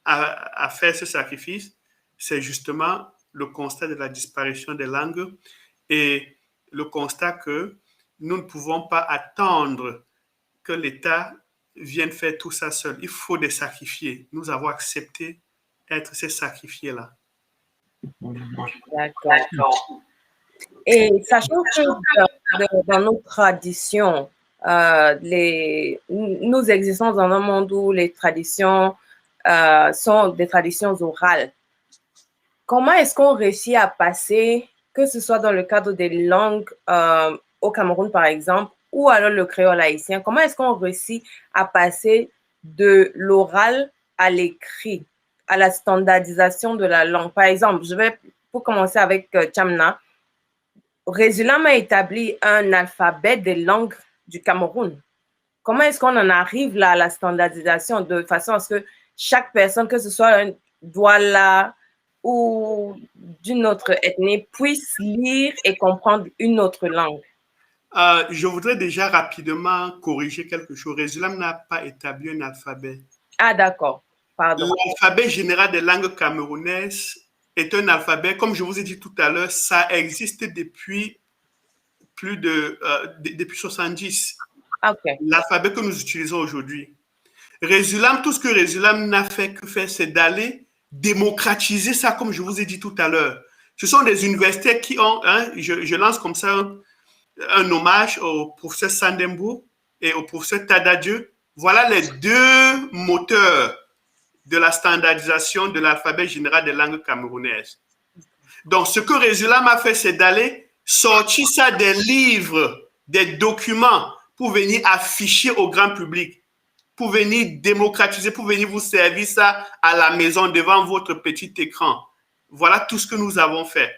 à faire ce sacrifice, c'est justement le constat de la disparition des langues et le constat que nous ne pouvons pas attendre que l'État vienne faire tout ça seul. Il faut des sacrifiés. Nous avons accepté être ces sacrifiés-là. D'accord. Et sachant que dans nos traditions, nous existons dans un monde où les traditions sont des traditions orales. Comment est-ce qu'on réussit à passer, que ce soit dans le cadre des langues au Cameroun par exemple, ou alors le créole haïtien, comment est-ce qu'on réussit à passer de l'oral à l'écrit, à la standardisation de la langue? Par exemple, pour commencer avec Tchamna, Résulam a établi un alphabet des langues du Cameroun. Comment est-ce qu'on en arrive là à la standardisation de façon à ce que chaque personne, que ce soit un Douala ou d'une autre ethnie, puisse lire et comprendre une autre langue? Je voudrais déjà rapidement corriger quelque chose. Résulam n'a pas établi un alphabet. Ah, d'accord. Pardon. L'alphabet général des langues camerounaises est un alphabet, comme je vous ai dit tout à l'heure, ça existe depuis depuis 70. Okay. L'alphabet que nous utilisons aujourd'hui. Résulam, tout ce que Résulam n'a fait que faire, c'est d'aller démocratiser ça, comme je vous ai dit tout à l'heure. Ce sont des universitaires qui ont, je lance comme ça un hommage au professeur Sandembo et au professeur Tadadieu. Voilà les deux moteurs de la standardisation de l'alphabet général des langues camerounaises. Donc, ce que Résulam a fait, c'est d'aller sortir ça des livres, des documents pour venir afficher au grand public, pour venir démocratiser, pour venir vous servir ça à la maison devant votre petit écran. Voilà tout ce que nous avons fait.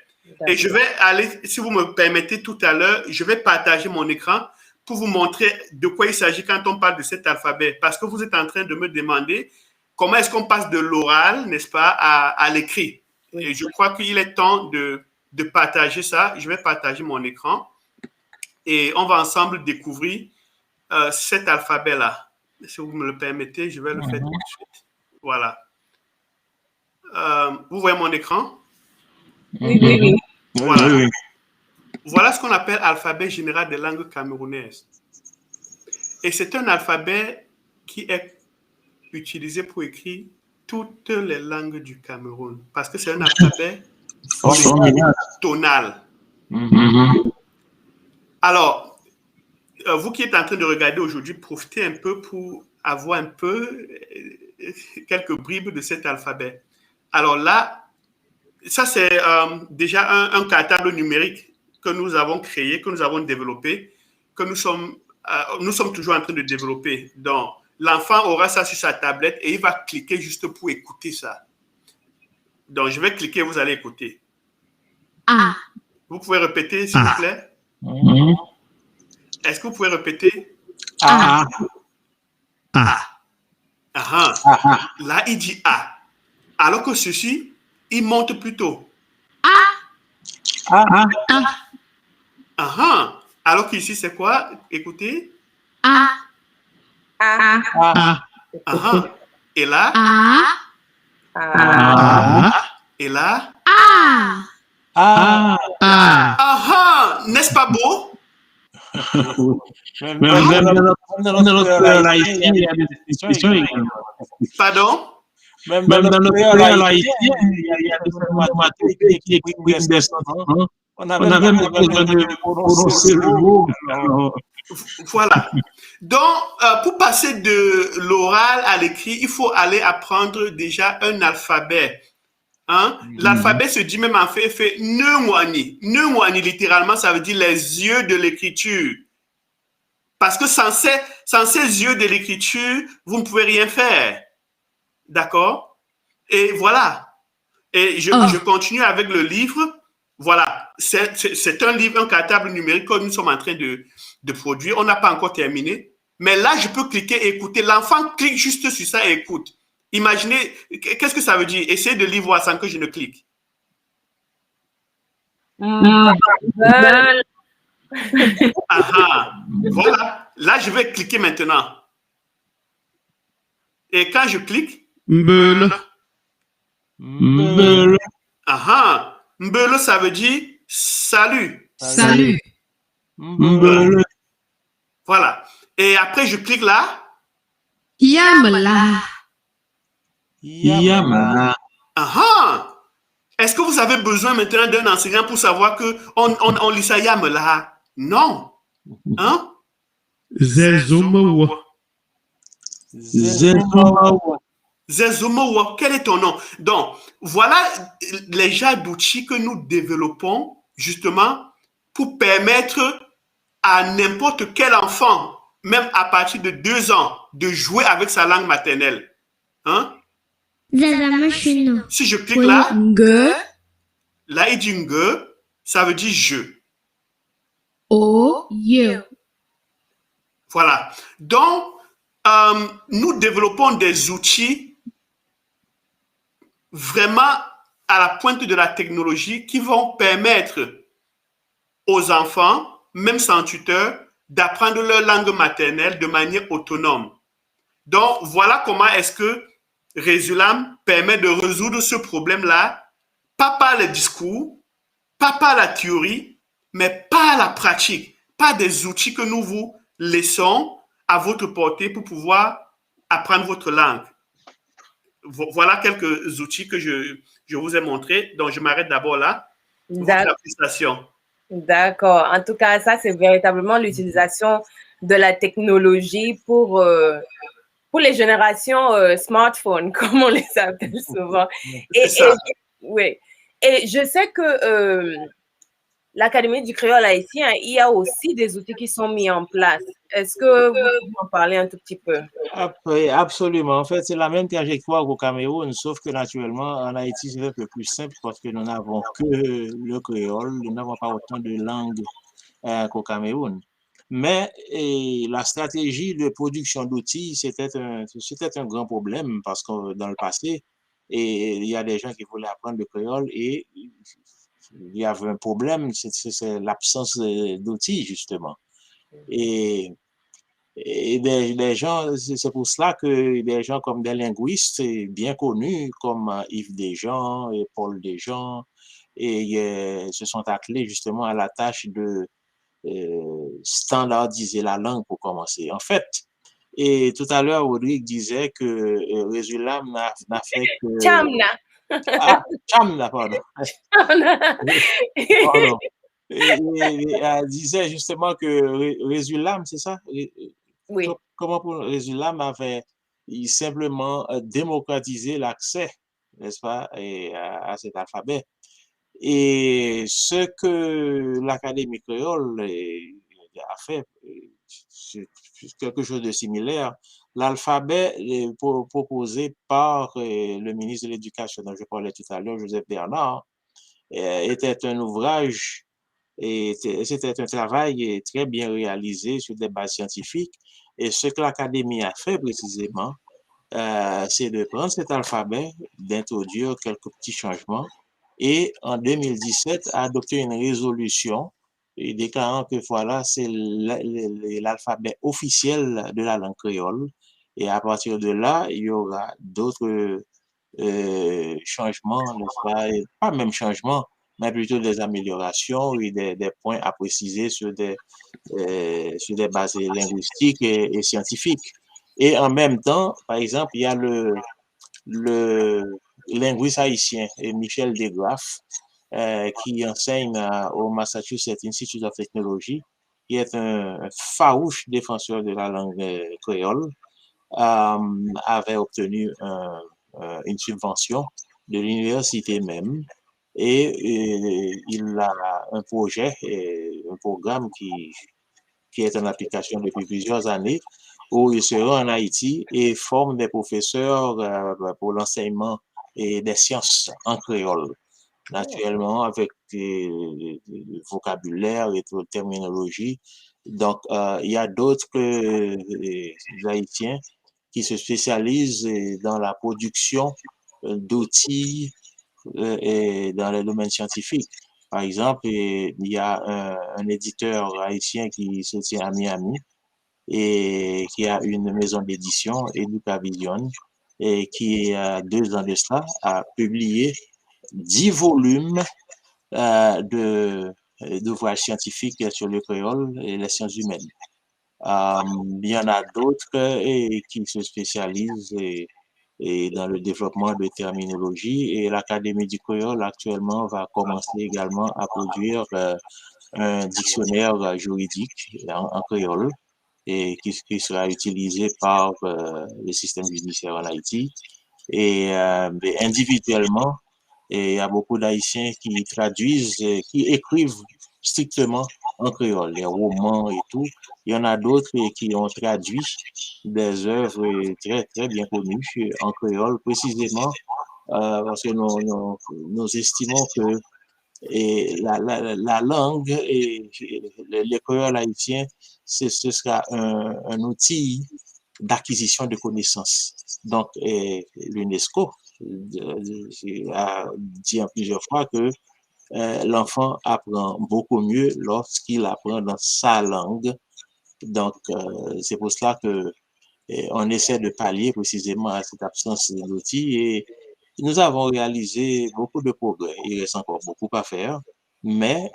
Et je vais aller, si vous me permettez tout à l'heure, je vais partager mon écran pour vous montrer de quoi il s'agit quand on parle de cet alphabet. Parce que vous êtes en train de me demander comment est-ce qu'on passe de l'oral, n'est-ce pas, à l'écrit. Et je crois qu'il est temps de partager ça. Je vais partager mon écran et on va ensemble découvrir cet alphabet-là. Si vous me le permettez, je vais le faire tout de suite. Voilà. Vous voyez mon écran? Oui. Voilà. Oui. Voilà ce qu'on appelle alphabet général des langues camerounaises. Et c'est un alphabet qui est utilisé pour écrire toutes les langues du Cameroun. Parce que c'est un alphabet tonal. Alors, vous qui êtes en train de regarder aujourd'hui, profitez un peu pour avoir un peu quelques bribes de cet alphabet. Alors là, ça c'est déjà un cartable numérique que nous avons créé, que nous avons développé, que nous sommes toujours en train de développer. Donc, l'enfant aura ça sur sa tablette et il va cliquer juste pour écouter ça. Donc, je vais cliquer, vous allez écouter. A. Vous pouvez répéter, s'il vous plaît? Est-ce que vous pouvez répéter? A. Là, il dit A. Alors que ceci, il monte plutôt. Alors qu'ici, c'est quoi? Écoutez. Et là? Et là? N'est-ce pas beau? Même dans notre haïtien, il y a des expressions également. Pardon? Même dans notre créole haïtien, il y a des mathématiques qui expriment des sens. On a même besoin de prononcer le mot. Voilà. Donc, pour passer de l'oral à l'écrit, il faut aller apprendre déjà un alphabet. L'alphabet se dit même en fait Neumwani. Neumwani, littéralement, ça veut dire les yeux de l'écriture. Parce que sans ces yeux de l'écriture, vous ne pouvez rien faire. D'accord? Et voilà. Et je continue avec le livre. Voilà. C'est un livre, un cartable numérique que nous sommes en train de produire. On n'a pas encore terminé. Mais là, je peux cliquer et écouter. L'enfant clique juste sur ça et écoute. Imaginez, qu'est-ce que ça veut dire? Essayez de lire voir sans que je ne clique. Voilà. Là, je vais cliquer maintenant. Et quand je clique, Mbele, ça veut dire salut. Mbele. Voilà. Et après, je clique là. Yamala. Est-ce que vous avez besoin maintenant d'un enseignant pour savoir qu'on lit ça Yamala? Non. Zezumawa. Zezumawa, quel est ton nom? Donc, voilà les genres d'outils que nous développons justement pour permettre à n'importe quel enfant, même à partir de 2 ans, de jouer avec sa langue maternelle. Si je clique là, là, il dit nge, ça veut dire je. Voilà. Donc, nous développons des outils vraiment à la pointe de la technologie qui vont permettre aux enfants, même sans tuteur, d'apprendre leur langue maternelle de manière autonome. Donc, voilà comment est-ce que Résulam permet de résoudre ce problème-là, pas par les discours, pas par la théorie, mais par la pratique, par des outils que nous vous laissons à votre portée pour pouvoir apprendre votre langue. Voilà quelques outils que je vous ai montrés. Donc, je m'arrête d'abord là. D'accord. En tout cas, ça, c'est véritablement l'utilisation de la technologie pour les générations smartphones, comme on les appelle souvent. Et je sais que l'Académie du créole haïtien, il y a aussi des outils qui sont mis en place. Est-ce que vous pouvez en parler un tout petit peu? Absolument. En fait, c'est la même trajectoire qu'au Cameroun, sauf que naturellement, en Haïti, c'est un peu plus simple parce que nous n'avons que le créole, nous n'avons pas autant de langues qu'au Cameroun. Mais la stratégie de production d'outils, c'était un grand problème parce que dans le passé, il y a des gens qui voulaient apprendre le créole et il y avait un problème, c'est l'absence d'outils, justement. Et et des gens, c'est pour cela que des gens comme des linguistes bien connus, comme Yves Desjean et Paul Desjean, se sont attelés justement à la tâche de standardiser la langue pour commencer. En fait, et tout à l'heure, Rodrigue disait que Résulam n'a fait que... Chamna. Ah, Chamna, pardon. Pardon. Elle disait justement que Résulam, c'est ça? Oui. Comment pour Résulam avait simplement démocratisé l'accès, n'est-ce pas, à cet alphabet. Et ce que l'Académie créole a fait, c'est quelque chose de similaire. L'alphabet proposé par le ministre de l'Éducation dont je parlais tout à l'heure, Joseph Bernard, était un ouvrage et c'était un travail très bien réalisé sur des bases scientifiques. Et ce que l'Académie a fait précisément, c'est de prendre cet alphabet, d'introduire quelques petits changements et en 2017 a adopté une résolution déclarant que voilà, c'est l'alphabet officiel de la langue créole. Et à partir de là, il y aura d'autres changements, n'est-ce pas même changements, mais plutôt des améliorations et des points à préciser sur des bases linguistiques et scientifiques. Et en même temps, par exemple, il y a le linguiste haïtien Michel Desgraffes, qui enseigne au Massachusetts Institute of Technology, qui est un farouche défenseur de la langue créole, avait obtenu une subvention de l'université même et il a un projet, un programme qui est en application depuis plusieurs années où il se rend en Haïti et forme des professeurs pour l'enseignement et des sciences en créole, naturellement avec des vocabulaire et toute terminologie. Donc, il y a d'autres Haïtiens qui se spécialisent dans la production d'outils et dans le domaine scientifique. Par exemple, il y a un éditeur haïtien qui se tient à Miami et qui a une maison d'édition, Educavision, et qui, il y a 2 ans de cela, a publié 10 volumes d'ouvrages scientifiques sur le créole et les sciences humaines. Il y en a d'autres qui se spécialisent et dans le développement de terminologie et l'Académie du créole actuellement va commencer également à produire un dictionnaire juridique en créole et qui sera utilisé par le système judiciaire en Haïti. Et individuellement, et il y a beaucoup d'Haïtiens qui traduisent, qui écrivent strictement en créole, les romans et tout. Il y en a d'autres qui ont traduit des œuvres très, très bien connues en créole, précisément parce que nous estimons que la langue et le créole haïtien, ce sera un outil d'acquisition de connaissances. Donc, l'UNESCO a dit en plusieurs fois que l'enfant apprend beaucoup mieux lorsqu'il apprend dans sa langue. Donc, c'est pour cela que on essaie de pallier précisément à cette absence d'outils et nous avons réalisé beaucoup de progrès. Il reste encore beaucoup à faire, mais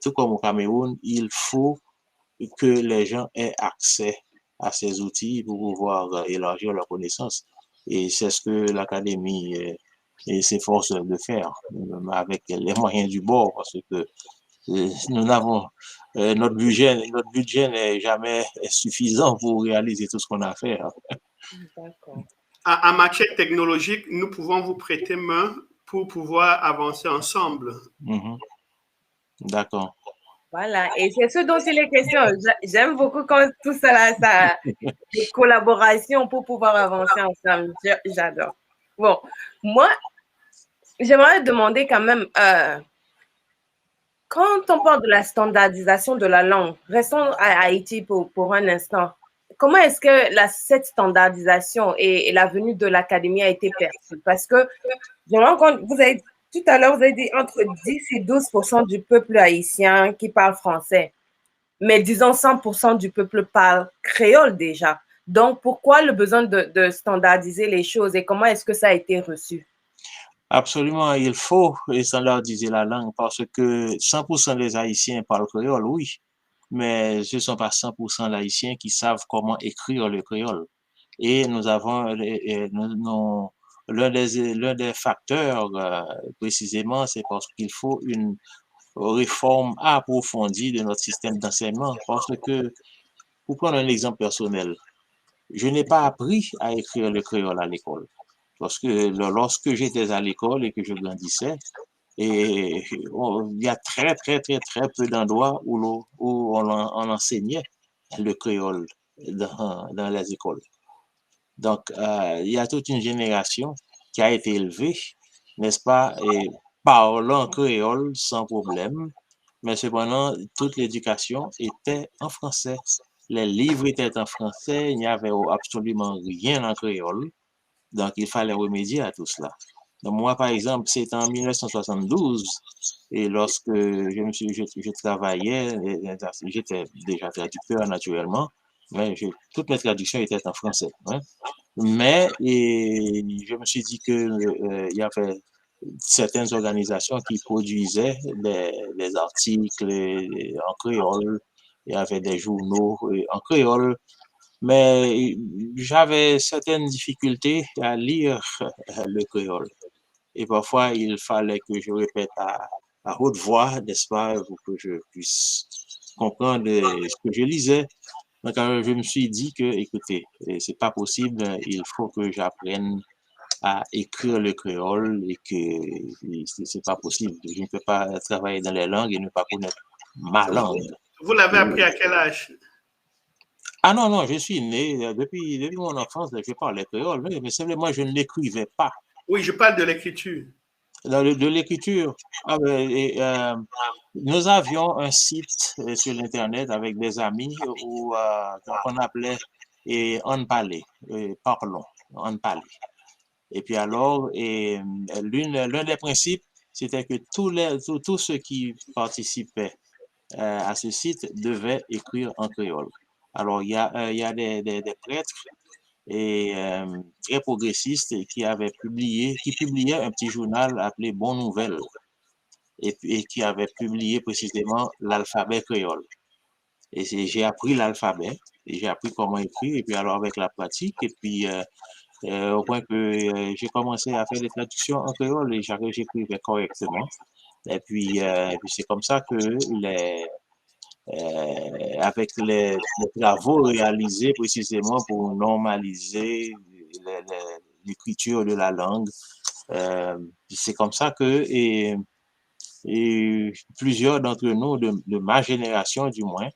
tout comme au Cameroun, il faut que les gens aient accès à ces outils pour pouvoir élargir leurs connaissances. Et c'est ce que l'Académie s'efforce de faire avec les moyens du bord, parce que nous n'avons notre budget n'est jamais suffisant pour réaliser tout ce qu'on a à faire. D'accord. En matière technologique, nous pouvons vous prêter main pour pouvoir avancer ensemble. Mm-hmm. D'accord. Voilà, et c'est ce dont il est question. J'aime beaucoup quand tout ça, des collaborations pour pouvoir avancer ensemble. J'adore. Bon, moi, j'aimerais demander quand même, quand on parle de la standardisation de la langue, restons à Haïti pour un instant. Comment est-ce que cette standardisation et la venue de l'académie a été perçue? Parce que tout à l'heure, vous avez dit entre 10 et 12% du peuple haïtien qui parle français. Mais disons 100% du peuple parle créole déjà. Donc, pourquoi le besoin de standardiser les choses et comment est-ce que ça a été reçu? Absolument, il faut standardiser la langue parce que 100% des Haïtiens parlent créole, oui, mais ce ne sont pas 100% d'Haïtiens qui savent comment écrire le créole. Et nous avons l'un des facteurs précisément, c'est parce qu'il faut une réforme approfondie de notre système d'enseignement. Parce que, pour prendre un exemple personnel, je n'ai pas appris à écrire le créole à l'école. Parce que lorsque j'étais à l'école et que je grandissais, et il y a très peu d'endroits où on enseignait le créole dans les écoles. Donc, il y a toute une génération qui a été élevée, n'est-ce pas, et parlant créole sans problème, mais cependant, toute l'éducation était en français. Les livres étaient en français, il n'y avait absolument rien en créole, donc il fallait remédier à tout cela. Donc, moi, par exemple, c'est en 1972, et lorsque je travaillais, j'étais déjà traducteur naturellement, mais toutes mes traductions étaient en français. Hein. Mais je me suis dit que il y avait certaines organisations qui produisaient des articles en créole, il y avait des journaux en créole, mais j'avais certaines difficultés à lire le créole. Et parfois, il fallait que je répète à haute voix, n'est-ce pas, pour que je puisse comprendre ce que je lisais. Donc, je me suis dit que, écoutez, c'est pas possible, il faut que j'apprenne à écrire le créole et que c'est pas possible. Je ne peux pas travailler dans les langues et ne pas connaître ma langue. Vous l'avez appris à quel âge? Ah non, non, je suis né, depuis mon enfance, je parlais créole, mais simplement je ne l'écrivais pas. Oui, je parle de l'écriture. De l'écriture, nous avions un site sur l'Internet avec des amis qu'on appelait On Parlait, parlons, On Parlait. Et puis alors, l'un des principes, c'était que tous ceux qui participaient à ce site devaient écrire en créole. Alors, il y a des prêtres et très progressistes qui publiaient un petit journal appelé Bonne Nouvelle et qui avait publié précisément l'alphabet créole. Et j'ai appris l'alphabet et j'ai appris comment écrire et puis alors avec la pratique et puis au point que j'ai commencé à faire des traductions en créole et j'écrivais correctement. Et puis c'est comme ça que avec les travaux réalisés précisément pour normaliser l'écriture de la langue, c'est comme ça que et plusieurs d'entre nous, de ma génération du moins,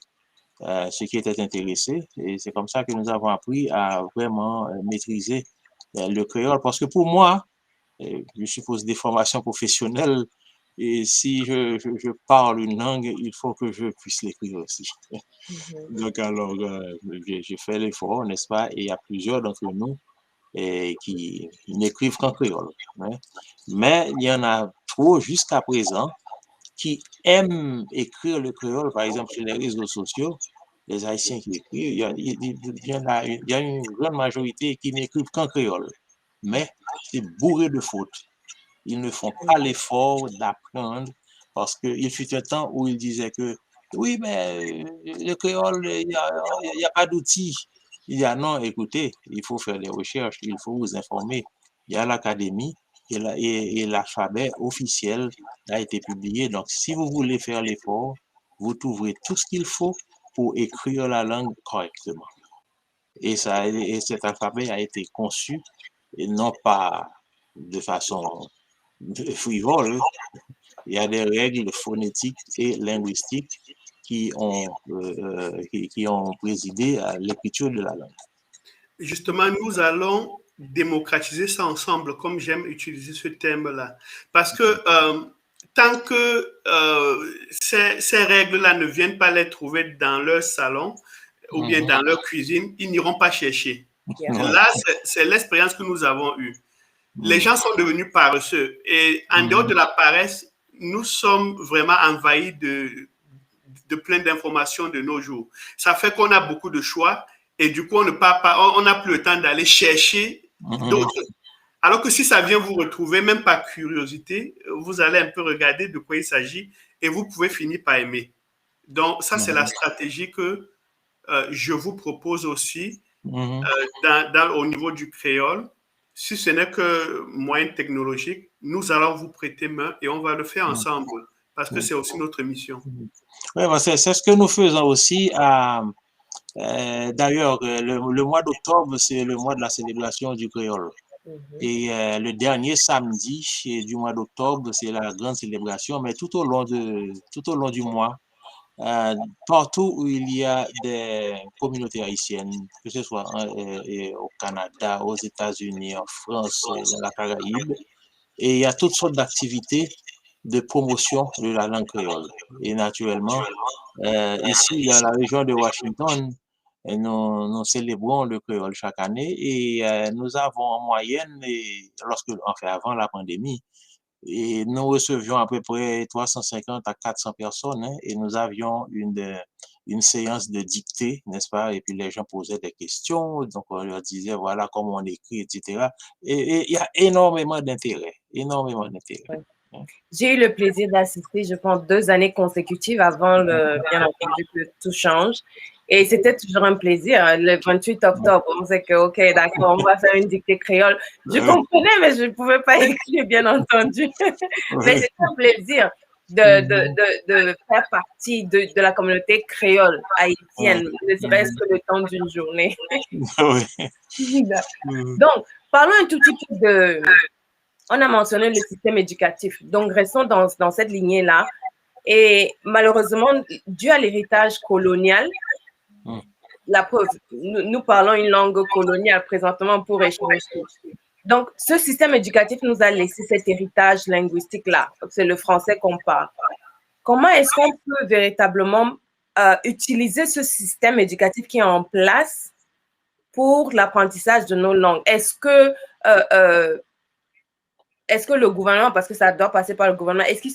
ceux qui étaient intéressés, et c'est comme ça que nous avons appris à vraiment maîtriser le créole. Parce que pour moi, je suppose des formations professionnelles, et si je parle une langue, il faut que je puisse l'écrire aussi. Donc alors, j'ai fait l'effort, n'est-ce pas? Et il y a plusieurs d'entre nous qui n'écrivent qu'en créole. Hein. Mais il y en a trop jusqu'à présent qui aiment écrire le créole, par exemple sur les réseaux sociaux, les Haïtiens qui écrivent, il y a une grande majorité qui n'écrivent qu'en créole. Mais c'est bourré de fautes. Ils ne font pas l'effort d'apprendre parce qu'il fut un temps où ils disaient que oui, mais le créole, il n'y a pas d'outils. Il y a non, écoutez, il faut faire des recherches, il faut vous informer. Il y a l'académie et l'alphabet officiel a été publié. Donc, si vous voulez faire l'effort, vous trouverez tout ce qu'il faut pour écrire la langue correctement. Et cet alphabet a été conçu et non pas de façon frivole. Il y a des règles phonétiques et linguistiques qui ont présidé à l'écriture de la langue. Justement, nous allons démocratiser ça ensemble, comme j'aime utiliser ce terme-là. Parce que tant que ces règles-là ne viennent pas les trouver dans leur salon ou bien dans leur cuisine, ils n'iront pas chercher. Là, c'est l'expérience que nous avons eue. Les gens sont devenus paresseux. Et en dehors de la paresse, nous sommes vraiment envahis de plein d'informations de nos jours. Ça fait qu'on a beaucoup de choix et du coup, on n'a plus le temps d'aller chercher d'autres. Alors que si ça vient vous retrouver, même par curiosité, vous allez un peu regarder de quoi il s'agit et vous pouvez finir par aimer. Donc, ça, c'est la stratégie que je vous propose aussi au niveau du créole. Si ce n'est que moyen technologique, nous allons vous prêter main et on va le faire ensemble parce que c'est aussi notre mission. Oui, c'est ce que nous faisons aussi. D'ailleurs, le mois d'octobre, c'est le mois de la célébration du créole. Et le dernier samedi du mois d'octobre, c'est la grande célébration. Mais tout au long du mois, partout où il y a des communautés haïtiennes, que ce soit au Canada, aux États-Unis, en France, dans la Caraïbe, et il y a toutes sortes d'activités de promotion de la langue créole. Et naturellement, ici, dans la région de Washington, nous célébrons le créole chaque année et nous avons en moyenne, avant la pandémie, et nous recevions à peu près 350 à 400 personnes et nous avions une séance de dictée, n'est-ce pas? Et puis les gens posaient des questions, donc on leur disait voilà comment on écrit, etc. Et il y a énormément d'intérêt, énormément d'intérêt. J'ai eu le plaisir d'assister, je pense, 2 années consécutives avant bien entendu que tout change. Et c'était toujours un plaisir. Le 28 octobre, on sait que, OK, d'accord, on va faire une dictée créole. Je comprenais, mais je ne pouvais pas écrire, bien entendu. Mais c'était un plaisir de faire partie de la communauté créole haïtienne, ne serait-ce que le temps d'une journée. Donc, parlons un tout petit peu on a mentionné le système éducatif. Donc, restons dans cette lignée-là. Et malheureusement, dû à l'héritage colonial, la preuve, nous parlons une langue coloniale présentement pour échanger. Donc, ce système éducatif nous a laissé cet héritage linguistique-là. C'est le français qu'on parle. Comment est-ce qu'on peut véritablement utiliser ce système éducatif qui est en place pour l'apprentissage de nos langues? Est-ce que le gouvernement, parce que ça doit passer par le gouvernement, est-ce que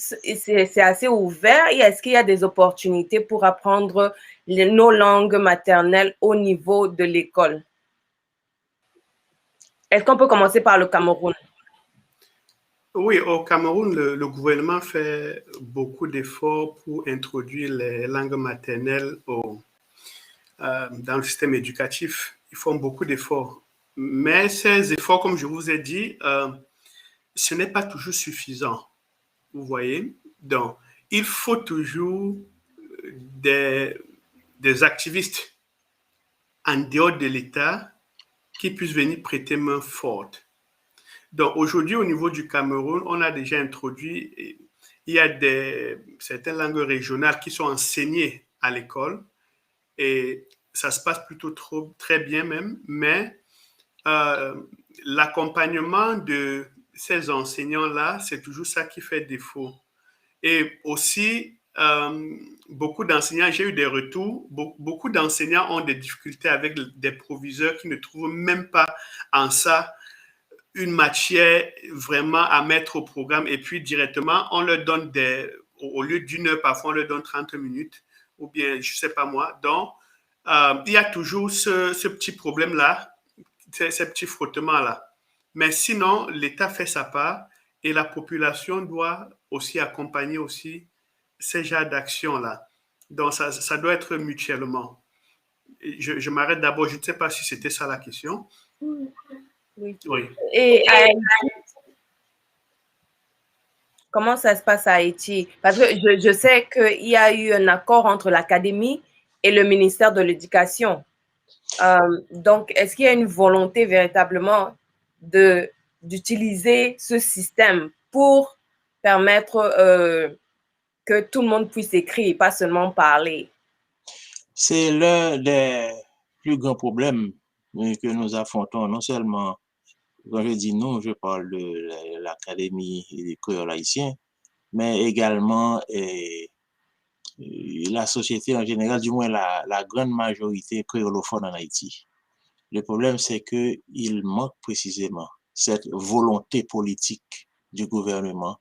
c'est assez ouvert et est-ce qu'il y a des opportunités pour apprendre nos langues maternelles au niveau de l'école? Est-ce qu'on peut commencer par le Cameroun? Oui, au Cameroun, le gouvernement fait beaucoup d'efforts pour introduire les langues maternelles dans le système éducatif. Ils font beaucoup d'efforts. Mais ces efforts, comme je vous ai dit, ce n'est pas toujours suffisant, vous voyez. Donc, il faut toujours des activistes en dehors de l'État qui puissent venir prêter main forte. Donc, aujourd'hui, au niveau du Cameroun, on a déjà introduit, il y a certaines langues régionales qui sont enseignées à l'école et ça se passe plutôt très bien même, mais l'accompagnement de ces enseignants-là, c'est toujours ça qui fait défaut. Et aussi, beaucoup d'enseignants, j'ai eu des retours, beaucoup d'enseignants ont des difficultés avec des proviseurs qui ne trouvent même pas en ça une matière vraiment à mettre au programme et puis directement, on leur donne au lieu d'1 heure, parfois on leur donne 30 minutes ou bien, je ne sais pas moi. Donc, il y a toujours ce petit problème-là, ces petits frottements-là. Mais sinon, l'État fait sa part et la population doit aussi accompagner aussi ces genres d'actions-là. Donc, ça doit être mutuellement. Je m'arrête d'abord, je ne sais pas si c'était ça la question. Oui. Oui. Et à Haïti, comment ça se passe à Haïti? Parce que je sais qu'il y a eu un accord entre l'Académie et le ministère de l'Éducation. Donc, est-ce qu'il y a une volonté véritablement d'utiliser ce système pour permettre que tout le monde puisse écrire et pas seulement parler? C'est l'un des plus grands problèmes que nous affrontons, non seulement, quand je dis nous, je parle de l'Académie des créoles haïtiens, mais également la société en général, du moins la grande majorité créolophone en Haïti. Le problème, c'est qu'il manque précisément cette volonté politique du gouvernement,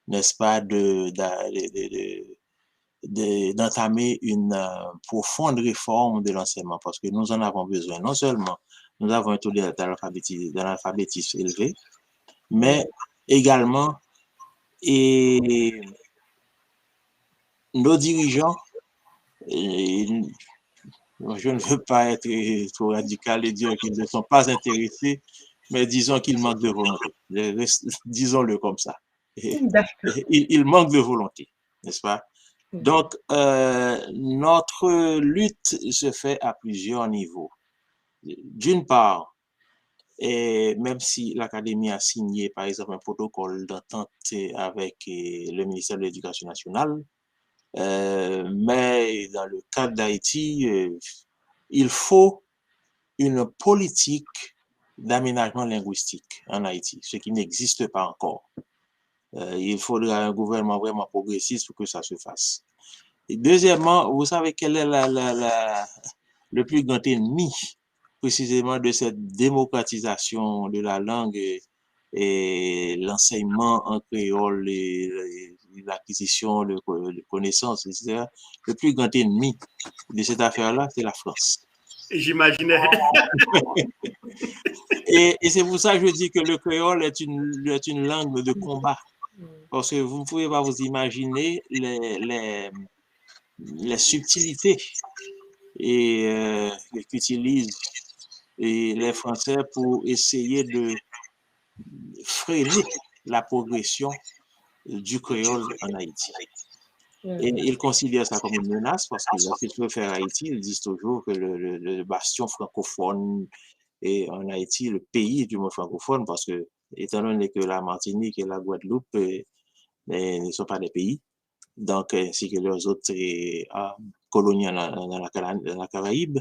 n'est-ce pas, d'entamer une profonde réforme de l'enseignement, parce que nous en avons besoin. Non seulement nous avons un taux d'analphabétisme élevé, mais également et nos dirigeants, et je ne veux pas être trop radical et dire qu'ils ne sont pas intéressés, mais disons qu'ils manquent de volonté. Disons-le comme ça. Ils manquent de volonté, n'est-ce pas? Donc, notre lutte se fait à plusieurs niveaux. D'une part, et même si l'Académie a signé, par exemple, un protocole d'entente avec le ministère de l'Éducation nationale, mais dans le cas d'Haïti, il faut une politique d'aménagement linguistique en Haïti, ce qui n'existe pas encore. Il faudra un gouvernement vraiment progressiste pour que ça se fasse. Et deuxièmement, vous savez quel est le plus grand ennemi précisément de cette démocratisation de la langue et l'enseignement en créole et l'acquisition de connaissances, etc. Le plus grand ennemi de cette affaire-là, c'est la France. J'imaginais. Et c'est pour ça que je dis que le créole est une langue de combat. Parce que vous ne pouvez pas vous imaginer les subtilités qu'utilisent les Français pour essayer de freiner la progression du créole en Haïti. Et ils considèrent ça comme une menace parce que lorsqu'ils veulent faire Haïti, ils disent toujours que le bastion francophone est en Haïti, le pays du monde francophone, parce que, étant donné que la Martinique et la Guadeloupe ne sont pas des pays, donc ainsi que leurs autres colonies dans la Caraïbe.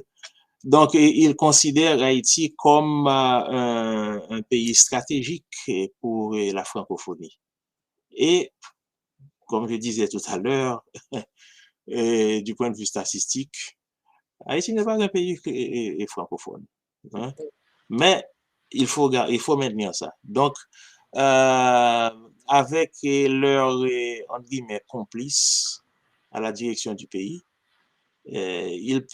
Donc, ils considèrent Haïti comme un pays stratégique pour la francophonie. Et, comme je disais tout à l'heure, du point de vue statistique, Haïti n'est pas un pays francophone. Hein? Mais il faut maintenir ça. Donc, avec leurs, entre guillemets, complices à la direction du pays, ils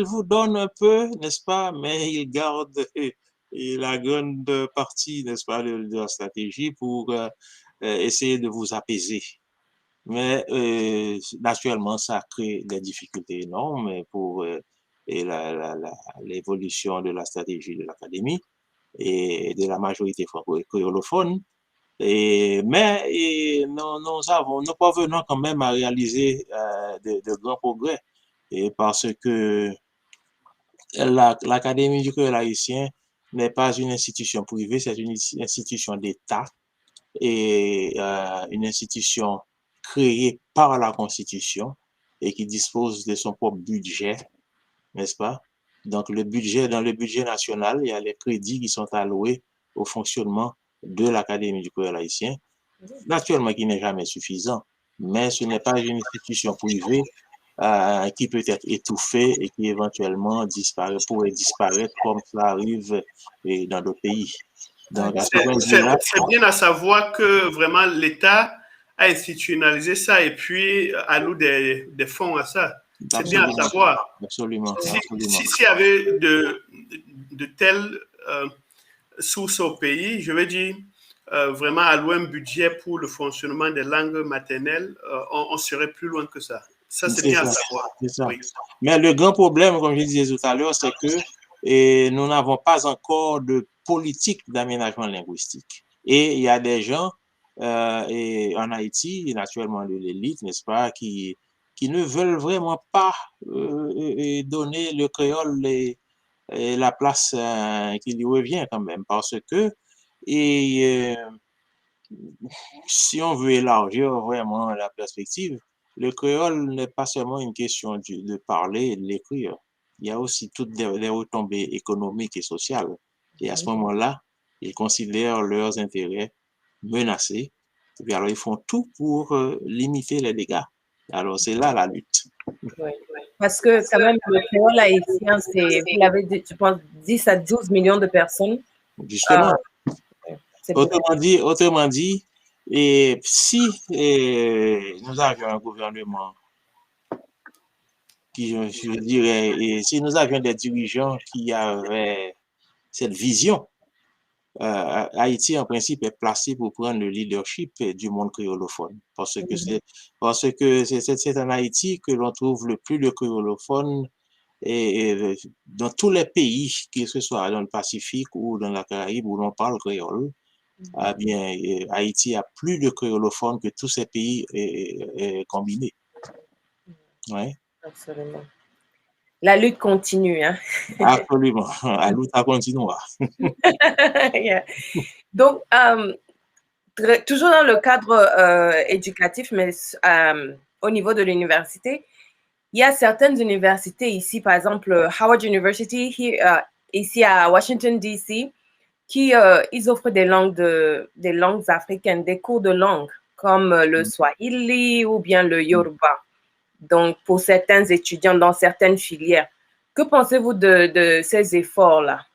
vous donnent un peu, n'est-ce pas, mais ils gardent la grande partie, n'est-ce pas, de leur stratégie pour essayer de vous apaiser. Mais naturellement, ça crée des difficultés énormes pour l'évolution de la stratégie de l'Académie et de la majorité franco-créolophone. Mais nous parvenons quand même à réaliser de grands progrès parce que l'Académie du créole haïtien n'est pas une institution privée, c'est une institution d'État et une institution créée par la Constitution et qui dispose de son propre budget, n'est-ce pas? Donc, dans le budget national, il y a les crédits qui sont alloués au fonctionnement de l'Académie du créole haïtien, naturellement qui n'est jamais suffisant, mais ce n'est pas une institution privée qui peut être étouffée et qui éventuellement pourrait disparaître comme ça arrive dans d'autres pays. C'est bien à savoir que vraiment l'État a institutionnalisé ça et puis alloue des fonds à ça. C'est bien à savoir. Absolument. S'il y avait de telles sources au pays, je veux dire, vraiment allouer un budget pour le fonctionnement des langues maternelles, on serait plus loin que ça. Ça, c'est bien à savoir. Oui. Mais le grand problème, comme je disais tout à l'heure, c'est que nous n'avons pas encore de politique d'aménagement linguistique. Et il y a des gens en Haïti, naturellement de l'élite, n'est-ce pas, qui ne veulent vraiment pas donner le créole la place qui lui revient quand même, parce que si on veut élargir vraiment la perspective, le créole n'est pas seulement une question de parler et de l'écrire. Il y a aussi toutes les retombées économiques et sociales. Et à ce moment-là, ils considèrent leurs intérêts menacés. Et puis alors, ils font tout pour limiter les dégâts. Alors, c'est là la lutte. Oui. Parce que quand même, le créole haïtien, c'est, vous l'avez dit, je pense, 10 à 12 millions de personnes. Justement, C'est beaucoup. autrement dit, et si nous avions un gouvernement qui, je dirais, et si nous avions des dirigeants qui avaient cette vision, Haïti, en principe, est placé pour prendre le leadership du monde créolophone. Parce que c'est en Haïti que l'on trouve le plus de créolophones et dans tous les pays, que ce soit dans le Pacifique ou dans la Caraïbe où l'on parle créole, eh bien, Haïti a plus de créolophones que tous ces pays combinés. Ouais. Absolument. La lutte continue, hein. Absolument. La lutte continuera. Yeah. Donc, toujours dans le cadre éducatif, mais au niveau de l'université, il y a certaines universités ici, par exemple Howard University, ici à Washington, D.C., qui ils offrent des langues africaines, des cours de langue, comme le Swahili ou bien le Yoruba. Donc, pour certains étudiants dans certaines filières. Que pensez-vous de ces efforts-là?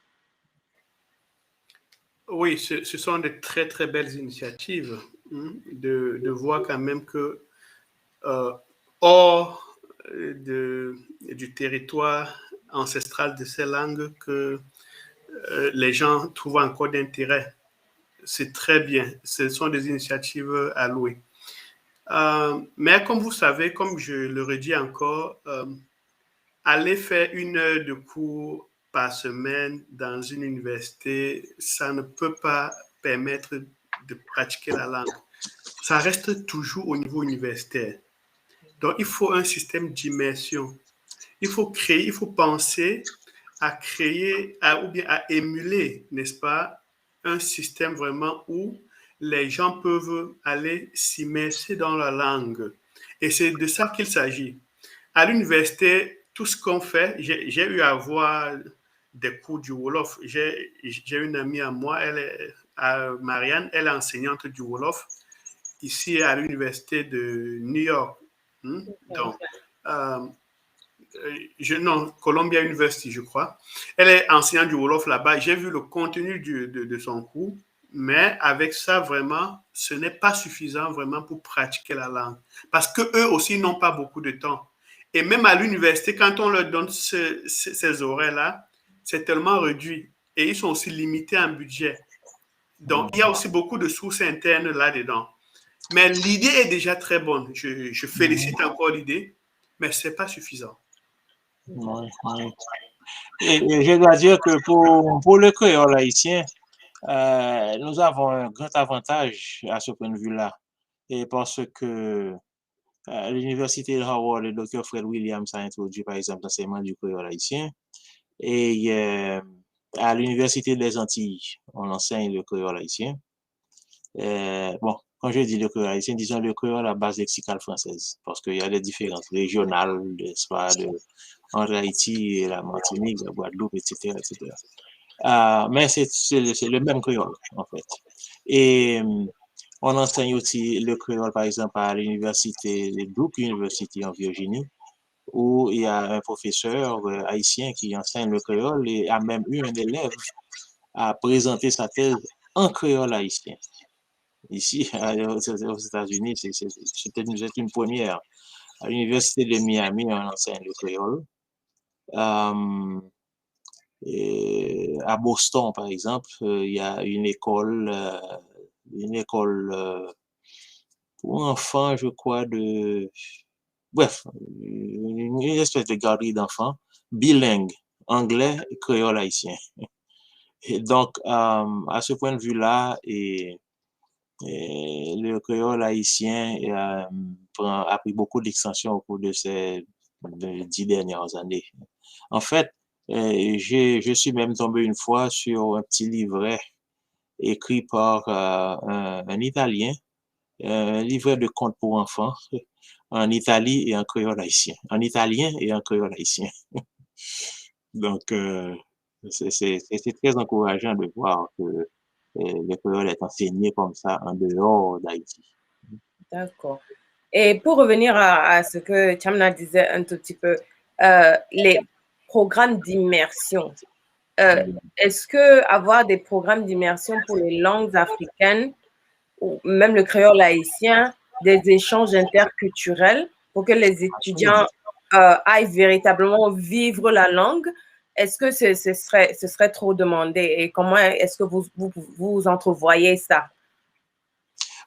Oui, ce sont de très, très belles initiatives de voir quand même que hors du territoire ancestral de ces langues, que les gens trouvent encore d'intérêt. C'est très bien. Ce sont des initiatives à louer. Mais comme vous savez, comme je le redis encore, aller faire 1 heure de cours par semaine dans une université, ça ne peut pas permettre de pratiquer la langue. Ça reste toujours au niveau universitaire. Donc, il faut un système d'immersion. Il faut penser à créer, ou bien à émuler, n'est-ce pas, un système vraiment où les gens peuvent aller s'immerser dans la langue. Et c'est de ça qu'il s'agit. À l'université, tout ce qu'on fait, j'ai eu à voir des cours du Wolof. J'ai une amie à moi, Marianne, elle est enseignante du Wolof ici à l'université de New York. Donc, non, Columbia University, je crois. Elle est enseignante du Wolof là-bas. J'ai vu le contenu de son cours, mais avec ça, vraiment, ce n'est pas suffisant vraiment pour pratiquer la langue. Parce qu'eux aussi n'ont pas beaucoup de temps. Et même à l'université, quand on leur donne ces horaires-là, c'est tellement réduit. Et ils sont aussi limités en budget. Donc, il y a aussi beaucoup de sources internes là-dedans. Mais l'idée est déjà très bonne. Je félicite encore l'idée, mais ce n'est pas suffisant. Ouais, ouais. Et je dois dire que pour le créole haïtien, nous avons un grand avantage à ce point de vue-là. Et parce que l'Université de Howard, le Dr. Fred Williams a introduit, par exemple, l'enseignement du créole haïtien. Et à l'Université des Antilles, on enseigne le créole haïtien. Bon, quand je dis le créole haïtien, disons le créole à base lexicale française, parce qu'il y a des différences régionales, entre Haïti et la Martinique, la Guadeloupe, etc., etc. Mais c'est le même créole, en fait. Et on enseigne aussi le créole, par exemple, à l'université de Duke University en Virginie, où il y a un professeur haïtien qui enseigne le créole et a même eu un élève à présenter sa thèse en créole haïtien. Ici, aux États-Unis, c'est une première. À l'université de Miami, on enseigne le créole. À Boston, par exemple, il y a une école pour enfants, je crois, bref, une espèce de garderie d'enfants bilingue, anglais, créole haïtien. Et donc, à ce point de vue-là, le créole haïtien a pris beaucoup d'extension au cours de ces 10 dernières années. En fait, je suis même tombé une fois sur un petit livret écrit par un Italien, un livre de contes pour enfants en Italie et en créole haïtien, en italien et en créole haïtien. Donc, c'est très encourageant de voir que le créole est enseigné comme ça en dehors d'Haïti. D'accord. Et pour revenir à ce que Chamna disait un tout petit peu, les programmes d'immersion. Est-ce que avoir des programmes d'immersion pour les langues africaines ou même le créole haïtien, des échanges interculturels pour que les étudiants aillent véritablement vivre la langue, est-ce que ce serait trop demandé et comment est-ce que vous entrevoyez ça?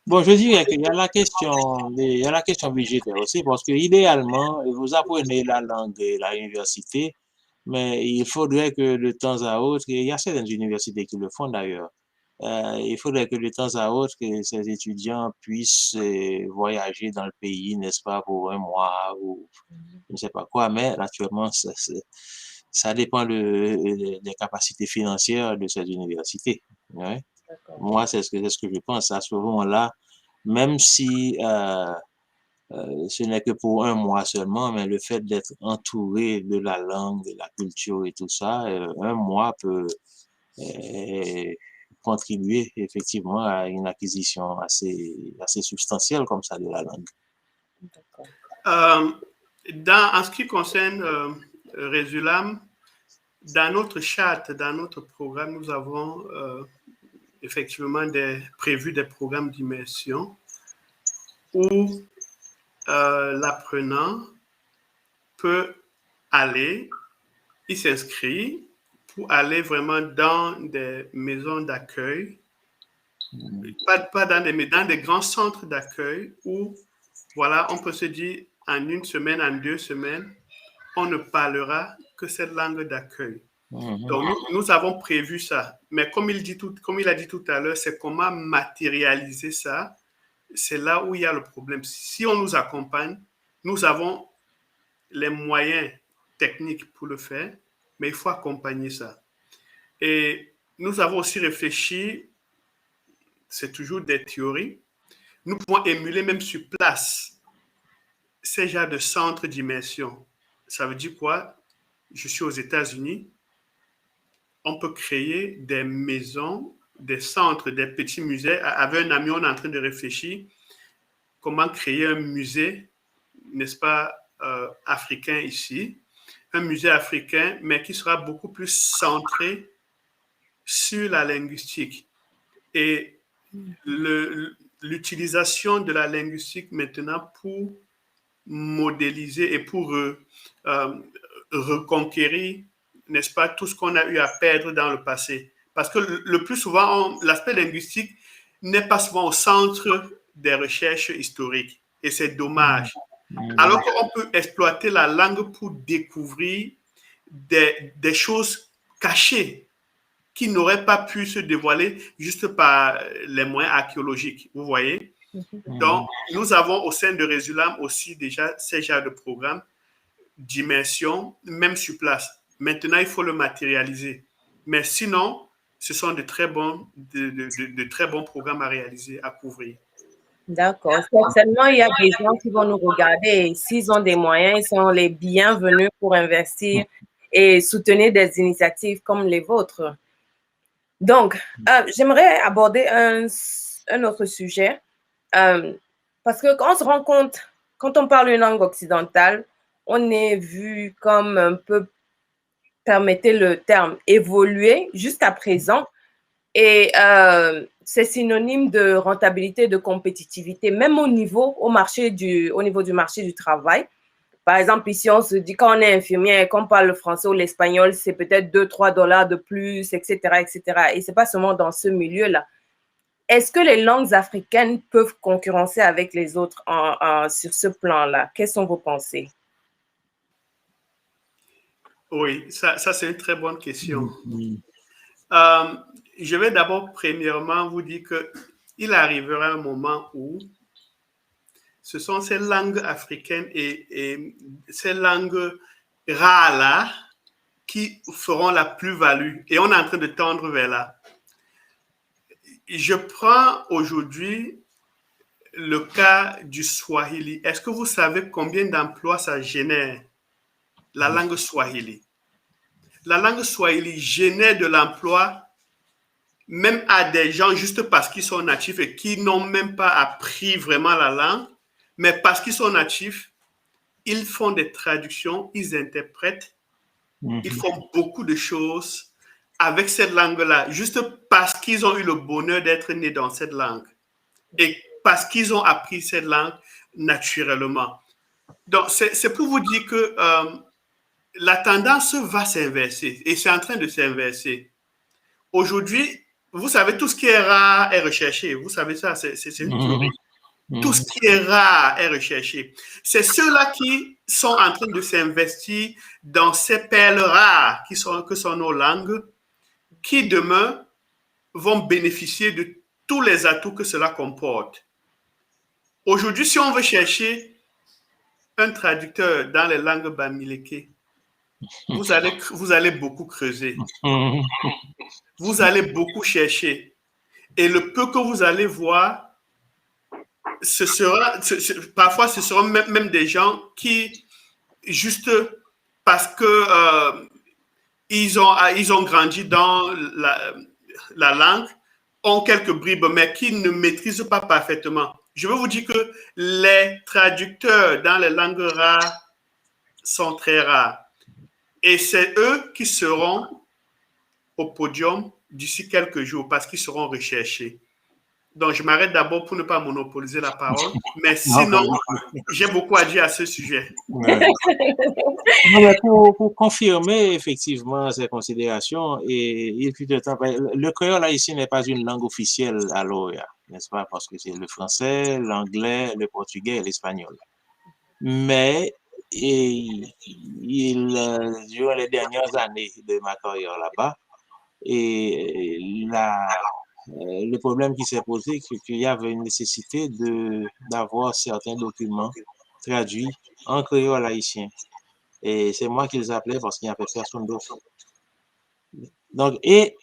Bon, je dirais qu'il y a il y a la question budgétaire aussi, parce que idéalement, vous apprenez la langue à l'université, mais il faudrait que de temps à autre, il y a certaines universités qui le font d'ailleurs, il faudrait que de temps à autre, que ces étudiants puissent voyager dans le pays, n'est-ce pas, pour un mois ou je ne sais pas quoi, mais naturellement, ça dépend des capacités financières de ces universités. Ouais. Moi, c'est ce que je pense. À ce moment-là, même si ce n'est que pour un mois seulement, mais le fait d'être entouré de la langue, de la culture et tout ça, un mois peut contribuer effectivement à une acquisition assez substantielle comme ça de la langue. En ce qui concerne Résulam, dans notre charte, dans notre programme, nous avons effectivement prévu des programmes d'immersion où l'apprenant peut aller, il s'inscrit pour aller vraiment dans des maisons d'accueil, pas dans des grands centres d'accueil où, voilà, on peut se dire en une semaine, en 2 semaines, on ne parlera que cette langue d'accueil. Donc, nous avons prévu ça. Mais comme il a dit tout à l'heure, c'est comment matérialiser ça. C'est là où il y a le problème. Si on nous accompagne, nous avons les moyens techniques pour le faire, mais il faut accompagner ça. Et nous avons aussi réfléchi, c'est toujours des théories, nous pouvons émuler même sur place ces genres de centres d'immersion. Ça veut dire quoi? Je suis aux États-Unis, on peut créer des maisons, des centres, des petits musées. Avec un ami, on est en train de réfléchir comment créer un musée, n'est-ce pas, africain ici, un musée africain, mais qui sera beaucoup plus centré sur la linguistique. Et l'utilisation de la linguistique maintenant pour modéliser et pour reconquérir, n'est-ce pas, tout ce qu'on a eu à perdre dans le passé. Parce que le plus souvent, l'aspect linguistique n'est pas souvent au centre des recherches historiques. Et c'est dommage. Alors qu'on peut exploiter la langue pour découvrir des choses cachées qui n'auraient pas pu se dévoiler juste par les moyens archéologiques, vous voyez. Donc, nous avons au sein de Résulam aussi déjà ces genres de programmes d'immersion, même sur place. Maintenant, il faut le matérialiser. Mais sinon, ce sont de très bons programmes à réaliser, à couvrir. D'accord. Certainement, il y a des gens qui vont nous regarder et s'ils ont des moyens, ils sont les bienvenus pour investir et soutenir des initiatives comme les vôtres. Donc, j'aimerais aborder un autre sujet parce que quand on se rend compte, quand on parle une langue occidentale, on est vu comme un peu, permettez le terme, évoluer jusqu'à présent. Et c'est synonyme de rentabilité, de compétitivité, même au niveau du marché du travail. Par exemple, ici, on se dit, quand on est infirmière et qu'on parle le français ou l'espagnol, c'est peut-être 2-3 dollars de plus, etc., etc. Et ce n'est pas seulement dans ce milieu-là. Est-ce que les langues africaines peuvent concurrencer avec les autres sur ce plan-là? Quelles sont vos pensées? Oui, ça c'est une très bonne question. Je vais d'abord, premièrement, vous dire qu'il arrivera un moment où ce sont ces langues africaines et ces langues rares-là qui feront la plus-value. Et on est en train de tendre vers là. je prends aujourd'hui le cas du Swahili. Est-ce que vous savez combien d'emplois ça génère, la langue Swahili? La langue Swahili génère de l'emploi même à des gens juste parce qu'ils sont natifs et qui n'ont même pas appris vraiment la langue, mais parce qu'ils sont natifs, ils font des traductions, ils interprètent, ils font beaucoup de choses avec cette langue-là, juste parce qu'ils ont eu le bonheur d'être nés dans cette langue et parce qu'ils ont appris cette langue naturellement. Donc, c'est pour vous dire que la tendance va s'inverser et c'est en train de s'inverser. Aujourd'hui, vous savez, tout ce qui est rare est recherché. Vous savez ça, c'est une théorie. Tout ce qui est rare est recherché. C'est ceux-là qui sont en train de s'investir dans ces perles rares que sont nos langues, qui demain vont bénéficier de tous les atouts que cela comporte. Aujourd'hui, si on veut chercher un traducteur dans les langues bamileke, vous allez beaucoup creuser. Vous allez beaucoup chercher. Et le peu que vous allez voir, parfois ce seront même des gens qui, juste parce que ils ont grandi dans la langue, ont quelques bribes, mais qui ne maîtrisent pas parfaitement. Je veux vous dire que les traducteurs dans les langues rares sont très rares. Et c'est eux qui seront au podium d'ici quelques jours parce qu'ils seront recherchés. Donc, je m'arrête d'abord pour ne pas monopoliser la parole, mais sinon, j'ai beaucoup à dire à ce sujet. Pour confirmer effectivement ces considérations, et il fut de temps, le créole haïtien n'est pas une langue officielle à l'OEA, n'est-ce pas? Parce que c'est le français, l'anglais, le portugais et l'espagnol. Mais durant les dernières années de ma carrière là-bas, et le problème qui s'est posé, c'est qu'il y avait une nécessité d'avoir certains documents traduits en créole haïtien. Et c'est moi qui les appelais parce qu'il n'y avait personne d'autre. Donc, et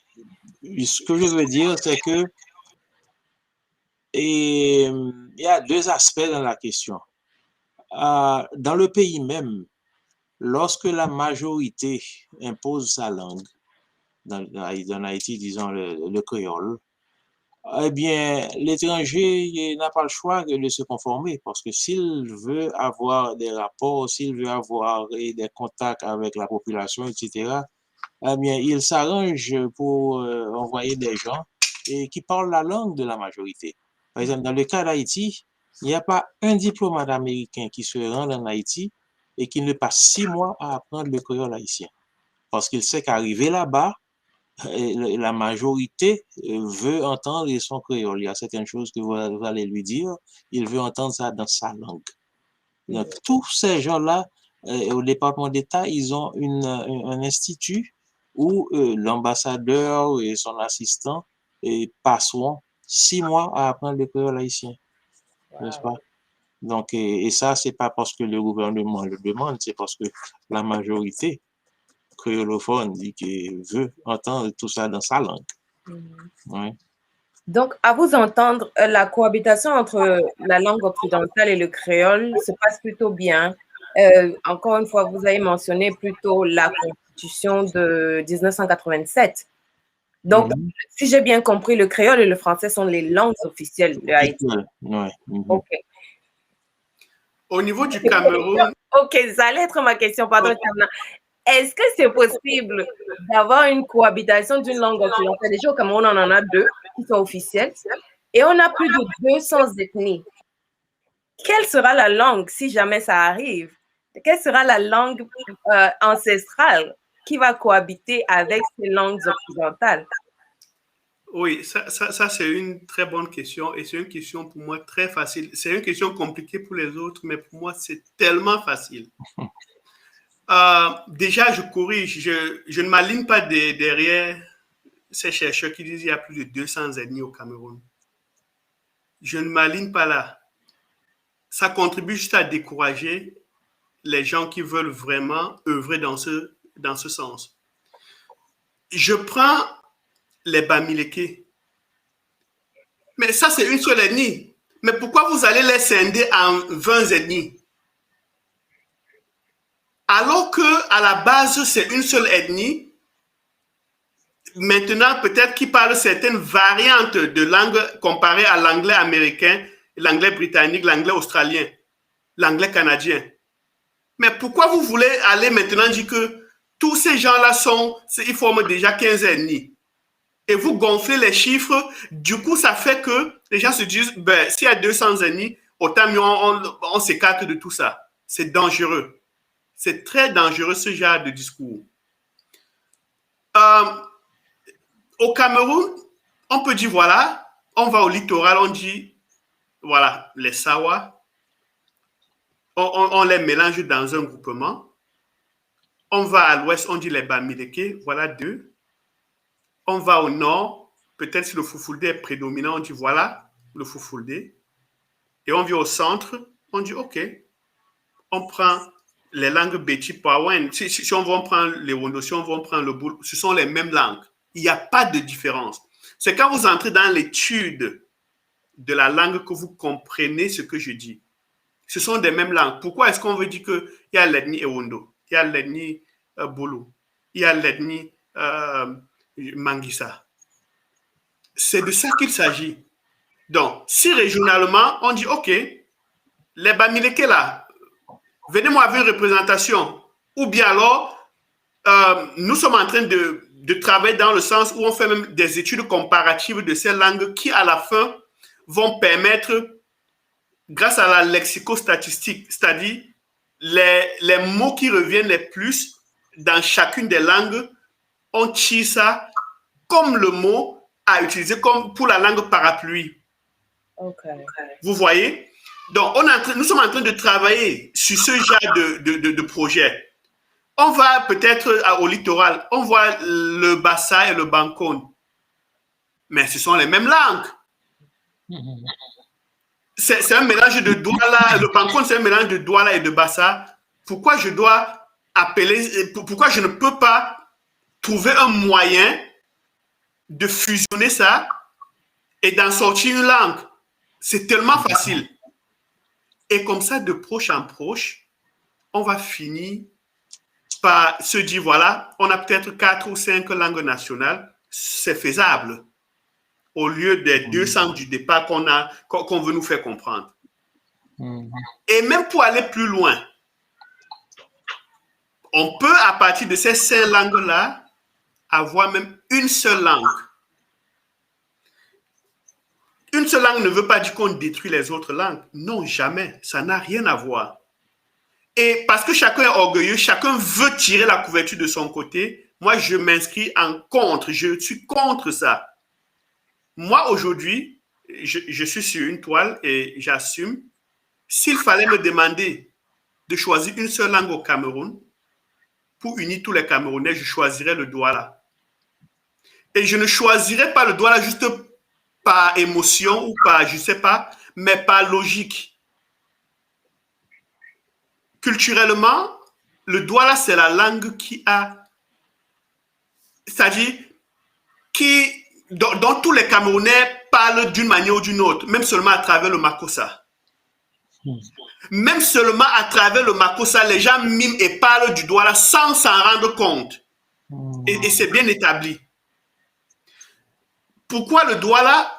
ce que je veux dire, c'est que il y a deux aspects dans la question. Dans le pays même, lorsque la majorité impose sa langue, dans Haïti, disons le créole, eh bien, l'étranger n'a pas le choix de se conformer parce que s'il veut avoir des rapports, s'il veut avoir des contacts avec la population, etc., eh bien, il s'arrange pour envoyer des gens qui parlent la langue de la majorité. Par exemple, dans le cas d'Haïti, il n'y a pas un diplomate américain qui se rend en Haïti et qui ne passe 6 mois à apprendre le créole haïtien. Parce qu'il sait qu'arriver là-bas, la majorité veut entendre son créole. Il y a certaines choses que vous allez lui dire, il veut entendre ça dans sa langue. Donc, tous ces gens-là, au département d'État, ils ont un institut où l'ambassadeur et son assistant passeront 6 mois à apprendre le créole haïtien. N'est-ce pas? Donc, et ça, c'est pas parce que le gouvernement le demande, c'est parce que la majorité créolophone qui veut entendre tout ça dans sa langue. Ouais. Donc, à vous entendre, la cohabitation entre la langue occidentale et le créole se passe plutôt bien. Encore une fois, vous avez mentionné plutôt la Constitution de 1987. Donc, si j'ai bien compris, le créole et le français sont les langues officielles de Haïti. Ouais. OK. Au niveau du Cameroun... OK, ça allait être ma question, pardon. Est-ce que c'est possible d'avoir une cohabitation d'une langue occidentale? Déjà, au Cameroun, on en a 2 qui sont officielles et on a plus de 200 ethnies. Quelle sera la langue si jamais ça arrive? Quelle sera la langue ancestrale qui va cohabiter avec ces langues occidentales? Oui, ça c'est une très bonne question et c'est une question pour moi très facile. C'est une question compliquée pour les autres, mais pour moi, c'est tellement facile. Déjà, je corrige, je ne m'aligne pas derrière ces chercheurs qui disent qu'il y a plus de 200 ethnies au Cameroun. Je ne m'aligne pas là. Ça contribue juste à décourager les gens qui veulent vraiment œuvrer dans ce sens. Je prends les Bamileke. Mais ça, c'est une seule ethnie. Mais pourquoi vous allez les scinder en 20 ethnies? Alors qu'à la base, c'est une seule ethnie. Maintenant, peut-être qu'ils parlent certaines variantes de langue comparées à l'anglais américain, l'anglais britannique, l'anglais australien, l'anglais canadien. Mais pourquoi vous voulez aller maintenant dire que tous ces gens-là ils forment déjà 15 ethnies? Et vous gonflez les chiffres, du coup, ça fait que les gens se disent, ben, s'il y a 200 ethnies, autant mieux on s'écarte de tout ça. C'est dangereux. C'est très dangereux, ce genre de discours. Au Cameroun, on peut dire, voilà, on va au littoral, on dit, voilà, les Sawa, on les mélange dans un groupement. On va à l'ouest, on dit les Bamileke, voilà 2. On va au nord, peut-être si le Fufulde est prédominant, on dit, voilà, le Fufulde. Et on vient au centre, on dit, OK, on prend les langues Beti Pawen. Si on va prendre les Wondo, si on va prendre le Boul, ce sont les mêmes langues. Il n'y a pas de différence. C'est quand vous entrez dans l'étude de la langue que vous comprenez ce que je dis. Ce sont des mêmes langues. Pourquoi est-ce qu'on veut dire qu'il y a l'ethnie Ewondo, il y a l'ethnie Boulou, il y a l'ethnie Manguissa? C'est de ça qu'il s'agit. Donc, si régionalement, on dit, OK, les Bamileke là, venez-moi avec une représentation. Ou bien alors, nous sommes en train de travailler dans le sens où on fait même des études comparatives de ces langues qui, à la fin, vont permettre, grâce à la lexicostatistique, c'est-à-dire les mots qui reviennent les plus dans chacune des langues, on tire ça comme le mot à utiliser comme pour la langue parapluie. Okay. Vous voyez? Donc, nous sommes en train de travailler sur ce genre de projet. On va peut-être au littoral, on voit le Bassa et le Bankone. Mais ce sont les mêmes langues. C'est un mélange de Douala. Le Bankone, c'est un mélange de Douala et de Bassa. Pourquoi je dois pourquoi je ne peux pas trouver un moyen de fusionner ça et d'en sortir une langue? C'est tellement facile. Et comme ça, de proche en proche, on va finir par se dire, voilà, on a peut-être 4 ou 5 langues nationales, c'est faisable, au lieu des 200 du départ qu'on veut nous faire comprendre. Et même pour aller plus loin, on peut, à partir de ces 5 langues-là, avoir même une seule langue. Une seule langue ne veut pas dire qu'on détruit les autres langues. Non, jamais. Ça n'a rien à voir. Et parce que chacun est orgueilleux, chacun veut tirer la couverture de son côté, moi, je m'inscris en contre. Je suis contre ça. Moi, aujourd'hui, je suis sur une toile et j'assume. S'il fallait me demander de choisir une seule langue au Cameroun, pour unir tous les Camerounais, je choisirais le Douala. Et je ne choisirais pas le Douala juste par émotion ou par, je ne sais pas, mais par logique. Culturellement, le Douala, c'est la langue qui a, c'est-à-dire dont tous les Camerounais parlent d'une manière ou d'une autre, même seulement à travers le Makossa. Même seulement à travers le Makossa, les gens miment et parlent du Douala sans s'en rendre compte. Et c'est bien établi. Pourquoi le Douala?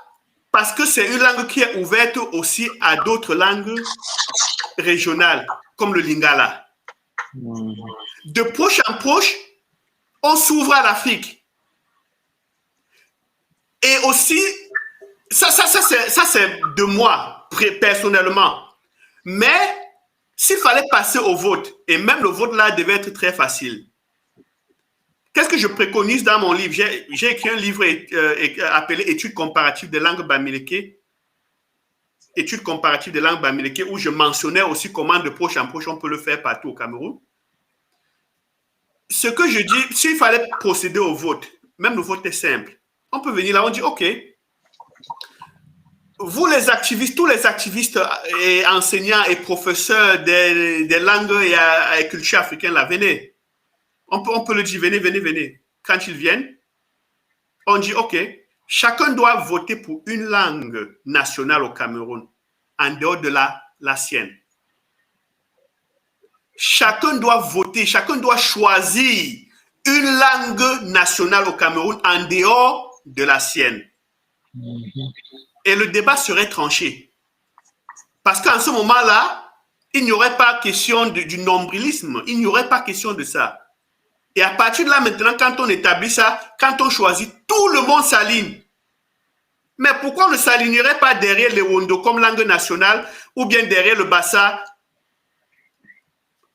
Parce que c'est une langue qui est ouverte aussi à d'autres langues régionales, comme le Lingala. De proche en proche, on s'ouvre à l'Afrique. Et aussi, ça c'est de moi, personnellement. Mais s'il fallait passer au vote, et même le vote là devait être très facile, qu'est-ce que je préconise dans mon livre? J'ai écrit un livre appelé Études comparatives des langues bamileke. Études comparatives des langues bamileke, où je mentionnais aussi comment de proche en proche on peut le faire partout au Cameroun. Ce que je dis, s'il fallait procéder au vote, même le vote est simple. On peut venir là, on dit, OK, vous les activistes, tous les activistes et enseignants et professeurs des langues et culture africaines, là, venez. On peut le dire, venez. Quand ils viennent, on dit, OK, chacun doit voter pour une langue nationale au Cameroun, en dehors de la sienne. Chacun doit voter, chacun doit choisir une langue nationale au Cameroun en dehors de la sienne. Et le débat serait tranché. Parce qu'en ce moment-là, il n'y aurait pas question du nombrilisme, il n'y aurait pas question de ça. Et à partir de là, maintenant, quand on établit ça, quand on choisit, tout le monde s'aligne. Mais pourquoi on ne s'alignerait pas derrière le Wondo comme langue nationale ou bien derrière le Bassa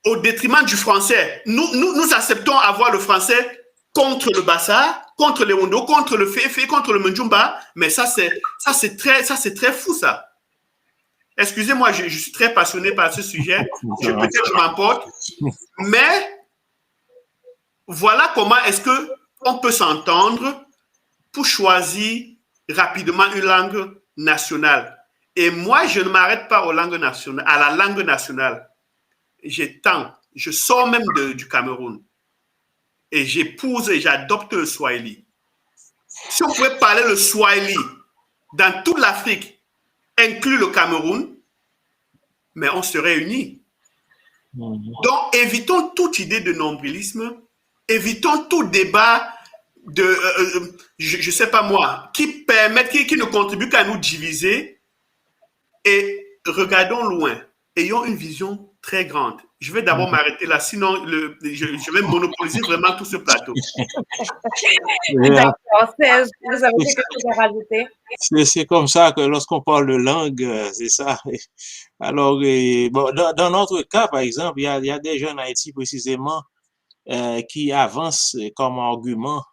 au détriment du français? Nous acceptons avoir le français contre le Bassa, contre le Wondo, contre le Féfé, contre le Mdjumba, mais ça c'est très fou ça. Excusez-moi, je suis très passionné par ce sujet, peut-être je m'emporte, mais voilà comment est-ce qu'on peut s'entendre pour choisir rapidement une langue nationale. Et moi, je ne m'arrête pas aux langues nationales, à la langue nationale. Je sors même du Cameroun et j'épouse et j'adopte le Swahili. Si on pouvait parler le Swahili dans toute l'Afrique, inclus le Cameroun, mais on serait unis. Donc, évitons toute idée de nombrilisme, évitons tout débat de, je ne sais pas moi, qui ne contribue qu'à nous diviser, et regardons loin, ayons une vision très grande. Je vais d'abord m'arrêter là, sinon je vais monopoliser vraiment tout ce plateau. D'accord, Serge, vous avez quelque chose à rajouter? C'est comme ça que lorsqu'on parle de langue, c'est ça. Alors, bon, dans notre cas, par exemple, il y a des gens en Haïti précisément qui avancent comme argument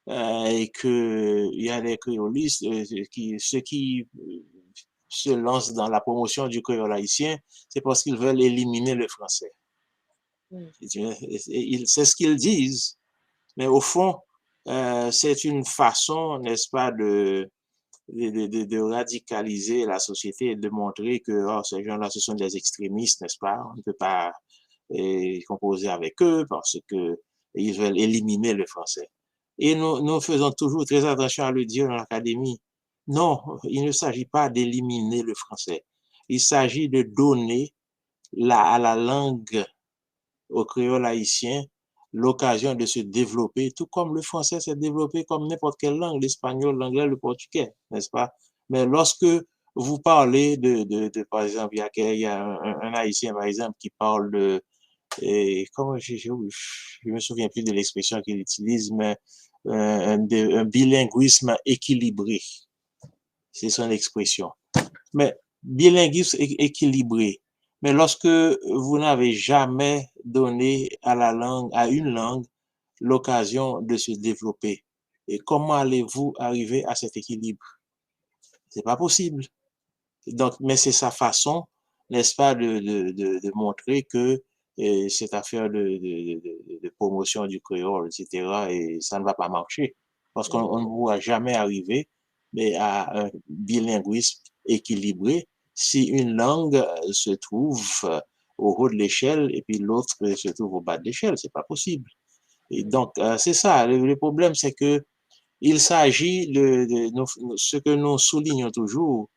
et qu'il y a des créolistes, ceux qui se lancent dans la promotion du créole haïtien, c'est parce qu'ils veulent éliminer le français. C'est ce qu'ils disent. Mais au fond, c'est une façon, n'est-ce pas, de radicaliser la société et de montrer que ces gens-là, ce sont des extrémistes, n'est-ce pas? On ne peut pas composer avec eux parce qu'ils veulent éliminer le français. Et nous faisons toujours très attention à le dire dans l'académie. Non, il ne s'agit pas d'éliminer le français. Il s'agit de donner à la langue, au créole haïtien, l'occasion de se développer, tout comme le français s'est développé comme n'importe quelle langue, l'espagnol, l'anglais, le portugais, n'est-ce pas? Mais lorsque vous parlez par exemple, il y a un haïtien, par exemple, qui parle de, comment je me souviens plus de l'expression qu'il utilise, mais un bilinguisme équilibré. C'est son expression. Mais bilinguisme équilibré. Mais lorsque vous n'avez jamais donné à une langue, l'occasion de se développer, et comment allez-vous arriver à cet équilibre? C'est pas possible. Donc, mais c'est sa façon, n'est-ce pas, de montrer que cette affaire de promotion du créole, etc., et ça ne va pas marcher. Parce qu'on ne pourra jamais arriver à un bilinguisme équilibré si une langue se trouve au haut de l'échelle et puis l'autre se trouve au bas de l'échelle. C'est pas possible. Et donc, c'est ça. Le problème, c'est que il s'agit ce que nous soulignons toujours,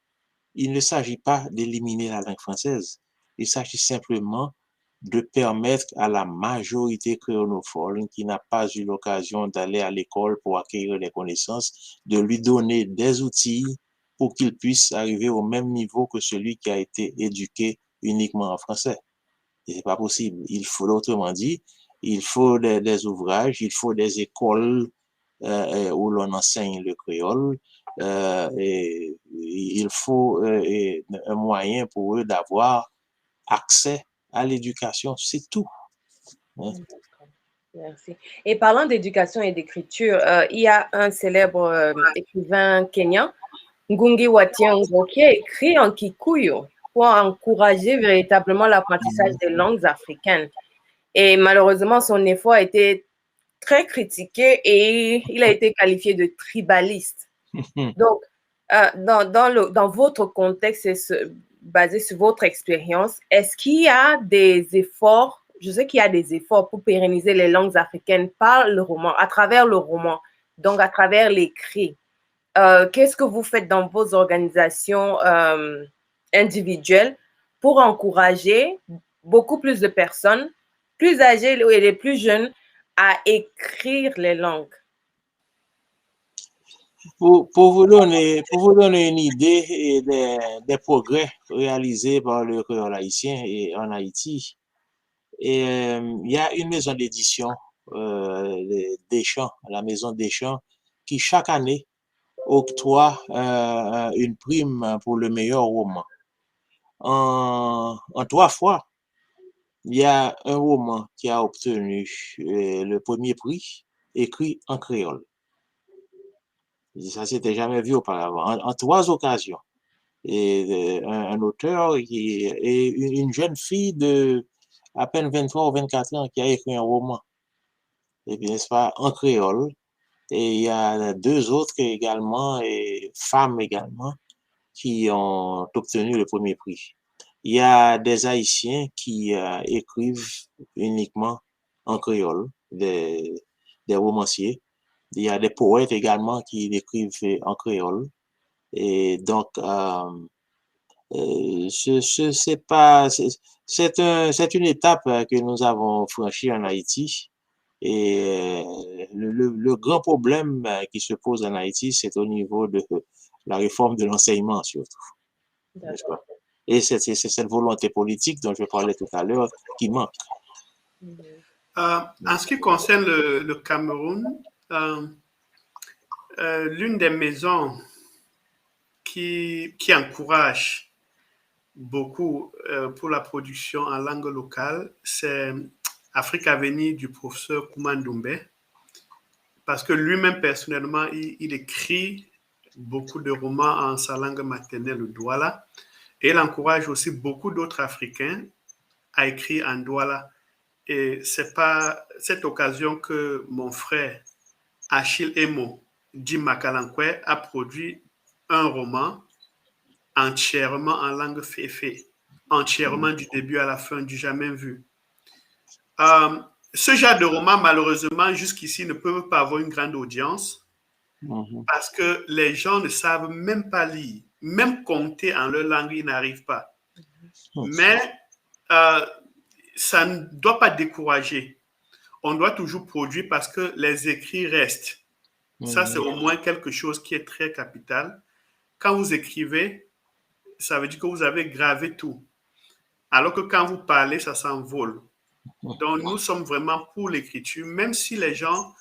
il ne s'agit pas d'éliminer la langue française. Il s'agit simplement de permettre à la majorité créolophone qui n'a pas eu l'occasion d'aller à l'école pour acquérir les connaissances, de lui donner des outils pour qu'il puisse arriver au même niveau que celui qui a été éduqué uniquement en français. Et c'est pas possible. Il faut, autrement dit, il faut des ouvrages, il faut des écoles où l'on enseigne le créole, et il faut un moyen pour eux d'avoir accès à l'éducation, c'est tout. Merci. Et parlant d'éducation et d'écriture, il y a un célèbre écrivain kenyan, Ngugi wa Thiong'o, qui a écrit en Kikuyu pour encourager véritablement l'apprentissage des langues africaines. Et malheureusement, son effort a été très critiqué et il a été qualifié de tribaliste. Donc, dans votre contexte, basé sur votre expérience, est-ce qu'il y a des efforts, je sais qu'il y a des efforts pour pérenniser les langues africaines par le roman, à travers le roman, donc à travers l'écrit. qu'est-ce que vous faites dans vos organisations individuelles pour encourager beaucoup plus de personnes, plus âgées et les plus jeunes, à écrire les langues? Pour vous donner une idée des progrès réalisés par le créole haïtien et en Haïti, il y a une maison d'édition, Deschamps, la maison Deschamps, qui chaque année octroie une prime pour le meilleur roman. En 3 fois, il y a un roman qui a obtenu le premier prix écrit en créole. Ça s'était jamais vu auparavant. En 3 occasions. Et un auteur et une jeune fille de à peine 23 ou 24 ans qui a écrit un roman, et bien, n'est-ce pas, en créole. Et il y a 2 autres également, et femmes également, qui ont obtenu le premier prix. Il y a des Haïtiens qui écrivent uniquement en créole, des romanciers. Il y a des poètes également qui écrivent en créole. Et donc, c'est une étape que nous avons franchie en Haïti. Et le grand problème qui se pose en Haïti, c'est au niveau de la réforme de l'enseignement, surtout. N'est-ce pas? Et c'est cette volonté politique dont je parlais tout à l'heure qui manque. En ce qui concerne le Cameroun, l'une des maisons qui encourage beaucoup pour la production en langue locale, c'est Afrique Avenir du professeur Koumandoumbé, parce que lui-même personnellement, il écrit beaucoup de romans en sa langue maternelle, le Douala, et il encourage aussi beaucoup d'autres Africains à écrire en Douala. Et c'est par cette occasion que mon frère Achille Emo, Jim Makalankwe, a produit un roman entièrement en langue féfé, entièrement du début à la fin, du jamais vu. Ce genre de roman, malheureusement, jusqu'ici, ne peuvent pas avoir une grande audience parce que les gens ne savent même pas lire, même compter en leur langue, ils n'arrivent pas. Mais ça ne doit pas décourager. On doit toujours produire parce que les écrits restent. Ça, c'est au moins quelque chose qui est très capital. Quand vous écrivez, ça veut dire que vous avez gravé tout. Alors que quand vous parlez, ça s'envole. Donc, nous sommes vraiment pour l'écriture. Même si les gens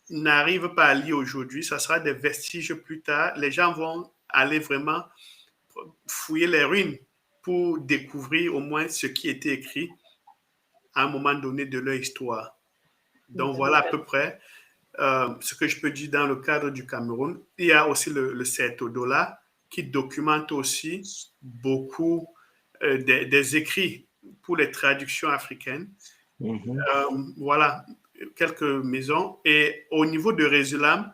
n'arrivent pas à lire aujourd'hui, ça sera des vestiges plus tard. Les gens vont aller vraiment fouiller les ruines pour découvrir au moins ce qui était écrit à un moment donné de leur histoire. Donc, voilà à peu près ce que je peux dire dans le cadre du Cameroun. Il y a aussi le Certodola qui documente aussi beaucoup des écrits pour les traductions africaines. Voilà, quelques maisons. Et au niveau de Résulam,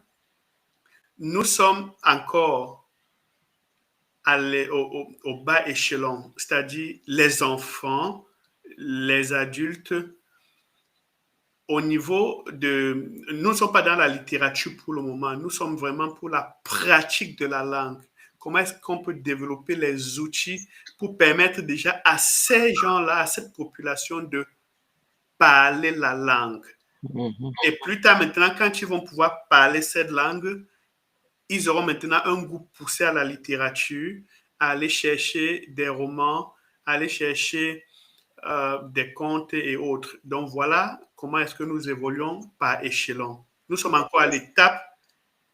nous sommes encore au bas échelon, c'est-à-dire les enfants, les adultes. Au niveau de... Nous ne sommes pas dans la littérature pour le moment, nous sommes vraiment pour la pratique de la langue. Comment est-ce qu'on peut développer les outils pour permettre déjà à ces gens-là, à cette population de parler la langue. Et plus tard maintenant, quand ils vont pouvoir parler cette langue, ils auront maintenant un goût poussé à la littérature, à aller chercher des romans, à aller chercher des contes et autres. Donc voilà comment est-ce que nous évoluons par échelon. Nous sommes encore à l'étape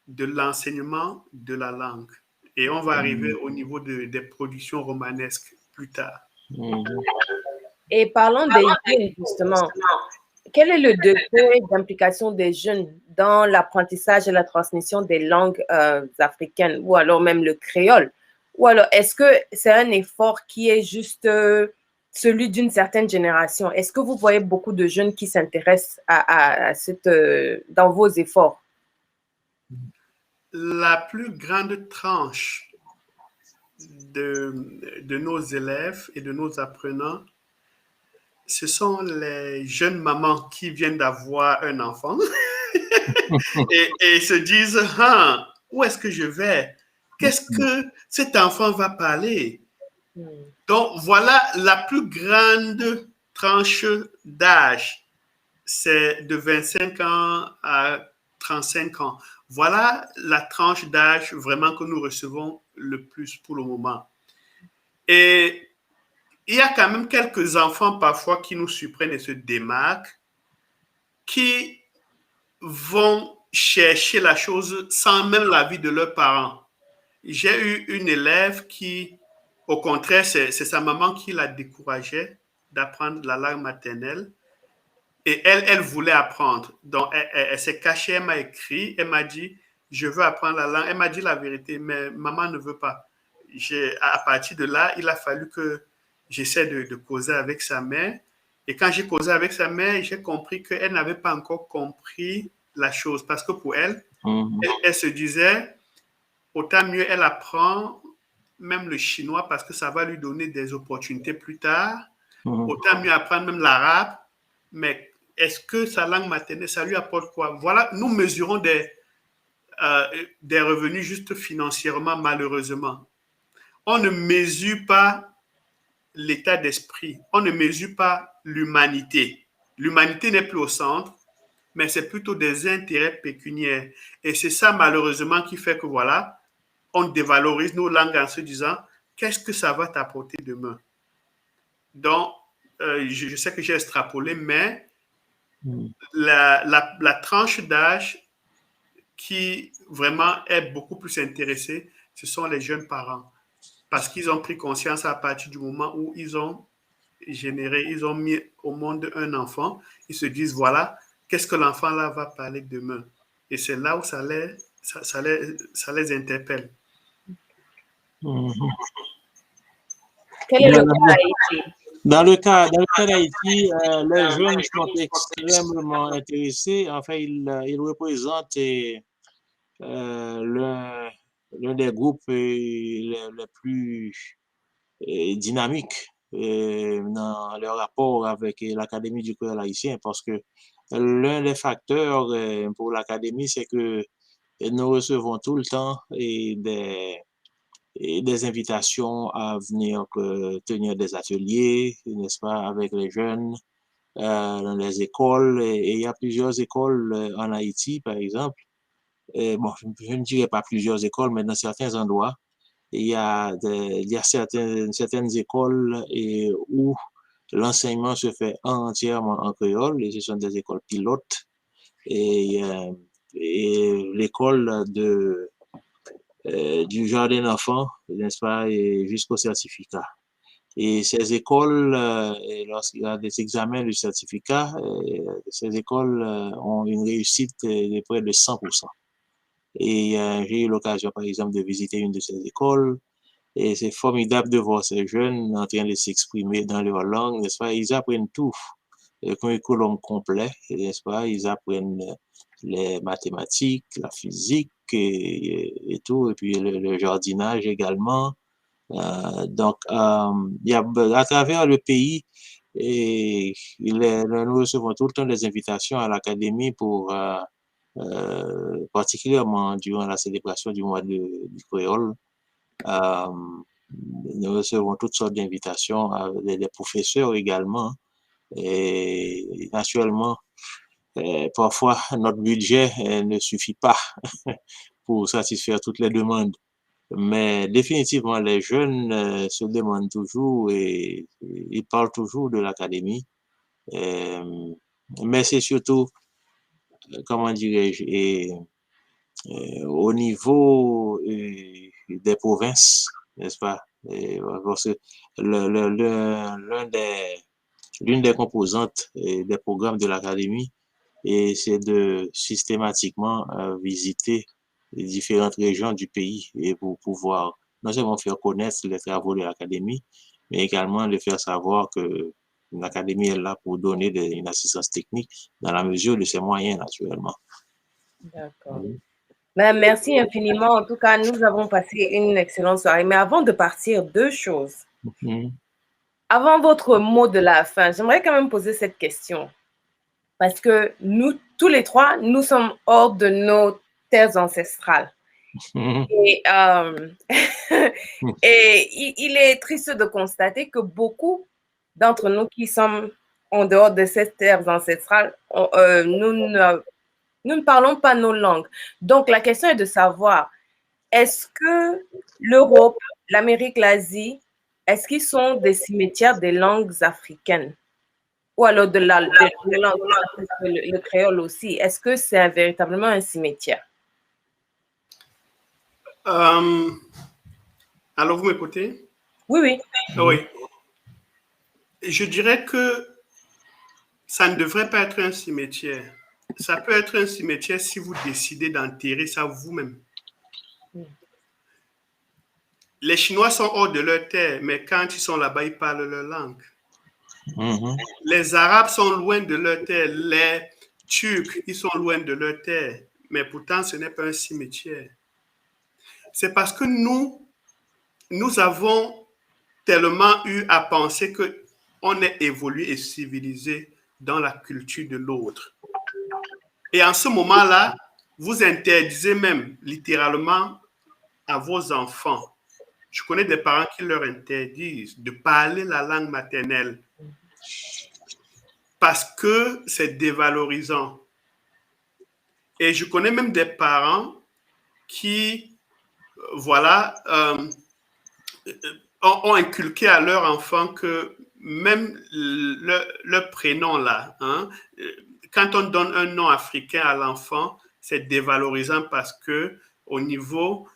de l'enseignement de la langue. Et on va arriver au niveau des productions romanesques plus tard. Et parlons des jeunes, justement. Quel est le degré d'implication des jeunes dans l'apprentissage et la transmission des langues africaines, ou alors même le créole? Ou alors, est-ce que c'est un effort qui est juste celui d'une certaine génération? Est-ce que vous voyez beaucoup de jeunes qui s'intéressent à dans vos efforts? La plus grande tranche de nos élèves et de nos apprenants, ce sont les jeunes mamans qui viennent d'avoir un enfant et se disent, où est-ce que je vais? Qu'est-ce que cet enfant va parler? Mm. Donc, voilà la plus grande tranche d'âge. C'est de 25 ans à 35 ans. Voilà la tranche d'âge vraiment que nous recevons le plus pour le moment. Et il y a quand même quelques enfants parfois qui nous surprennent et se démarquent, qui vont chercher la chose sans même l'avis de leurs parents. J'ai eu une élève qui, au contraire, c'est sa maman qui la décourageait d'apprendre la langue maternelle. Et elle voulait apprendre. Donc, elle s'est cachée, elle m'a écrit, elle m'a dit, je veux apprendre la langue. Elle m'a dit la vérité, mais maman ne veut pas. À partir de là, il a fallu que j'essaie de causer avec sa mère. Et quand j'ai causé avec sa mère, j'ai compris qu'elle n'avait pas encore compris la chose. Parce que pour elle, elle se disait, autant mieux elle apprend même le chinois parce que ça va lui donner des opportunités plus tard. Autant mieux apprendre même l'arabe. Mais est-ce que sa langue maternelle, ça lui apporte quoi? Voilà, nous mesurons des revenus juste financièrement, malheureusement. On ne mesure pas l'état d'esprit, on ne mesure pas l'humanité. L'humanité n'est plus au centre, mais c'est plutôt des intérêts pécuniaires. Et c'est ça, malheureusement, qui fait que, voilà, on dévalorise nos langues en se disant, qu'est-ce que ça va t'apporter demain? Donc, je sais que j'ai extrapolé, mais la tranche d'âge qui vraiment est beaucoup plus intéressée, ce sont les jeunes parents. Parce qu'ils ont pris conscience à partir du moment où ils ont généré, ils ont mis au monde un enfant, ils se disent, voilà, qu'est-ce que l'enfant là va parler demain? Et c'est là où ça les interpelle. Quel est le cas Haïti? Dans le cas d'Haïti, les jeunes sont extrêmement intéressés. Enfin, ils représentent l'un des groupes les plus dynamiques dans leur rapport avec l'Académie du créole haïtien, parce que l'un des facteurs pour l'Académie, c'est que nous recevons tout le temps des invitations à venir tenir des ateliers, n'est-ce pas, avec les jeunes dans les écoles. Et il y a plusieurs écoles en Haïti, par exemple. Bon, je ne dirais pas plusieurs écoles, mais dans certains endroits, il y a certaines écoles où l'enseignement se fait entièrement en créole, et ce sont des écoles pilotes. Et, l'école du jardin d'enfants, n'est-ce pas, jusqu'au certificat. Et ces écoles, lorsqu'il y a des examens de certificat, ces écoles ont une réussite de près de 100%. Et j'ai eu l'occasion, par exemple, de visiter une de ces écoles. Et c'est formidable de voir ces jeunes en train de s'exprimer dans leur langue, n'est-ce pas? Ils apprennent tout, le curriculum complet, n'est-ce pas? Ils apprennent les mathématiques, la physique et tout, et puis le jardinage également. Donc, il y a, à travers le pays, nous recevons tout le temps des invitations à l'académie pour, particulièrement durant la célébration du mois du créole. Nous recevons toutes sortes d'invitations, des professeurs également. Et naturellement, parfois, notre budget ne suffit pas pour satisfaire toutes les demandes. Mais définitivement, les jeunes se demandent toujours et ils parlent toujours de l'académie. Mais c'est surtout, comment dirais-je, au niveau des provinces, n'est-ce pas? Parce que l'une des composantes des programmes de l'académie, c'est de systématiquement visiter les différentes régions du pays et pour pouvoir non seulement faire connaître les travaux de l'académie, mais également de faire savoir que l'académie est là pour donner une assistance technique dans la mesure de ses moyens, naturellement. D'accord. Ben, merci infiniment. En tout cas, nous avons passé une excellente soirée. Mais avant de partir, deux choses. Avant votre mot de la fin, j'aimerais quand même poser cette question. Parce que nous, tous les trois, nous sommes hors de nos terres ancestrales. Et, et il est triste de constater que beaucoup d'entre nous qui sommes en dehors de ces terres ancestrales, nous ne parlons pas nos langues. Donc, la question est de savoir, est-ce que l'Europe, l'Amérique, l'Asie, est-ce qu'ils sont des cimetières des langues africaines? Ou alors de la langue, le créole aussi. Est-ce que c'est véritablement un cimetière? Alors, vous m'écoutez? Oui, oui. Oui. Je dirais que ça ne devrait pas être un cimetière. Ça peut être un cimetière si vous décidez d'enterrer ça vous-même. Les Chinois sont hors de leur terre, mais quand ils sont là-bas, ils parlent leur langue. Les Arabes sont loin de leur terre. Les Turcs, ils sont loin de leur terre. Mais pourtant, ce n'est pas un cimetière. C'est parce que nous avons tellement eu à penser qu'on est évolué et civilisé dans la culture de l'autre. Et en ce moment-là, vous interdisez même littéralement à vos enfants. Je connais des parents qui leur interdisent de parler la langue maternelle parce que c'est dévalorisant. Et je connais même des parents qui, voilà, ont inculqué à leur enfant que même le prénom là, hein, quand on donne un nom africain à l'enfant, c'est dévalorisant parce que au niveau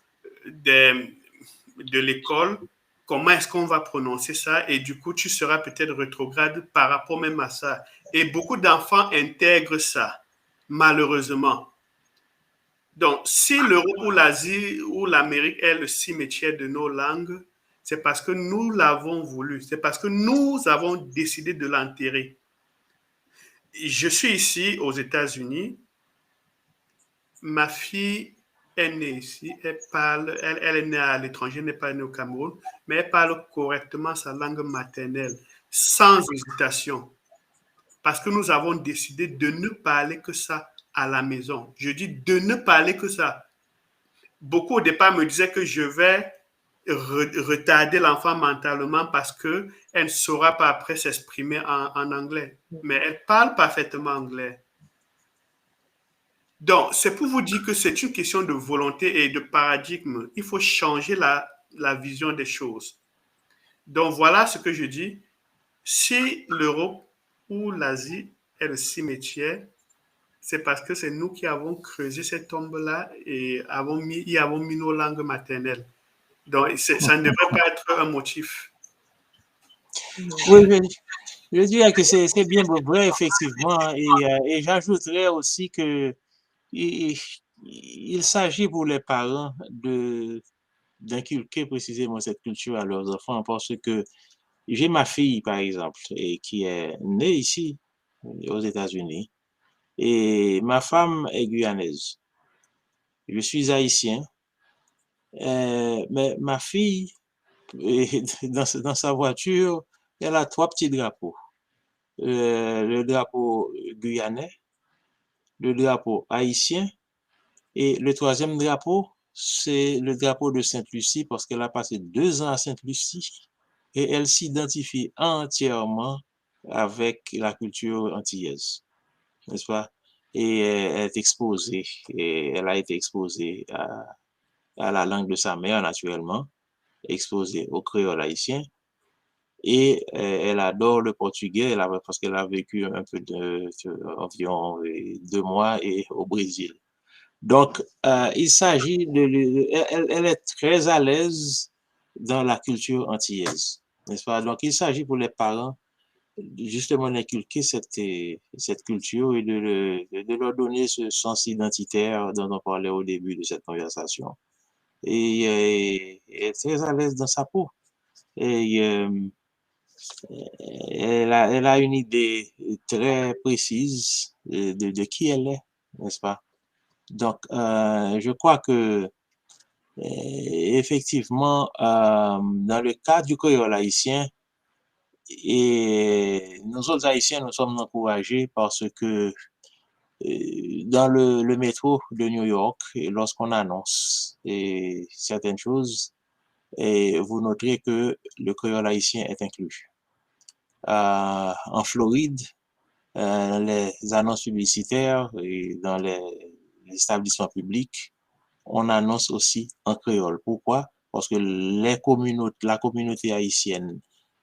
de l'école, comment est-ce qu'on va prononcer ça? Et du coup, tu seras peut-être rétrograde par rapport même à ça. Et beaucoup d'enfants intègrent ça, malheureusement. Donc, si l'Europe ou l'Asie ou l'Amérique est le cimetière de nos langues, c'est parce que nous l'avons voulu. C'est parce que nous avons décidé de l'enterrer. Je suis ici aux États-Unis. Ma fille est née ici. Elle est née à l'étranger, n'est pas née au Cameroun, mais elle parle correctement sa langue maternelle, sans hésitation. Parce que nous avons décidé de ne parler que ça à la maison. Je dis de ne parler que ça. Beaucoup au départ me disaient que je vais retarder l'enfant mentalement parce qu'elle ne saura pas après s'exprimer en anglais. Mais elle parle parfaitement anglais. Donc, c'est pour vous dire que c'est une question de volonté et de paradigme. Il faut changer la vision des choses. Donc, voilà ce que je dis. Si l'Europe ou l'Asie est le cimetière, c'est parce que c'est nous qui avons creusé cette tombe-là et y avons mis nos langues maternelles. Donc, ça ne devrait pas être un motif. Oui, je dirais que c'est bien vrai, effectivement, et j'ajouterais aussi que il, il s'agit pour les parents d'inculquer précisément cette culture à leurs enfants parce que j'ai ma fille, par exemple, et qui est née ici, aux États-Unis, et ma femme est guyanaise. Je suis haïtien, mais ma fille, dans sa voiture, elle a trois petits drapeaux. Le drapeau guyanais, le drapeau haïtien et le troisième drapeau, c'est le drapeau de Sainte-Lucie parce qu'elle a passé 2 ans à Sainte-Lucie et elle s'identifie entièrement avec la culture antillaise, n'est-ce pas? Et elle est exposée, et elle a été exposée à la langue de sa mère, naturellement, exposée au créole haïtien. Et elle adore le portugais parce qu'elle a vécu un peu environ 2 mois au Brésil. Donc, il s'agit elle est très à l'aise dans la culture antillaise, n'est-ce pas? Donc, il s'agit pour les parents justement d'inculquer cette culture et de leur donner ce sens identitaire dont on parlait au début de cette conversation. Et elle est très à l'aise dans sa peau. Et elle a une idée très précise de qui elle est, n'est-ce pas? Donc, je crois que effectivement, dans le cas du créole haïtien, et nous autres Haïtiens, nous sommes encouragés parce que dans le métro de New York, lorsqu'on annonce et certaines choses, et vous noterez que le créole haïtien est inclus. En Floride, les annonces publicitaires et dans les établissements publics, on annonce aussi en créole. Pourquoi? Parce que la communauté haïtienne,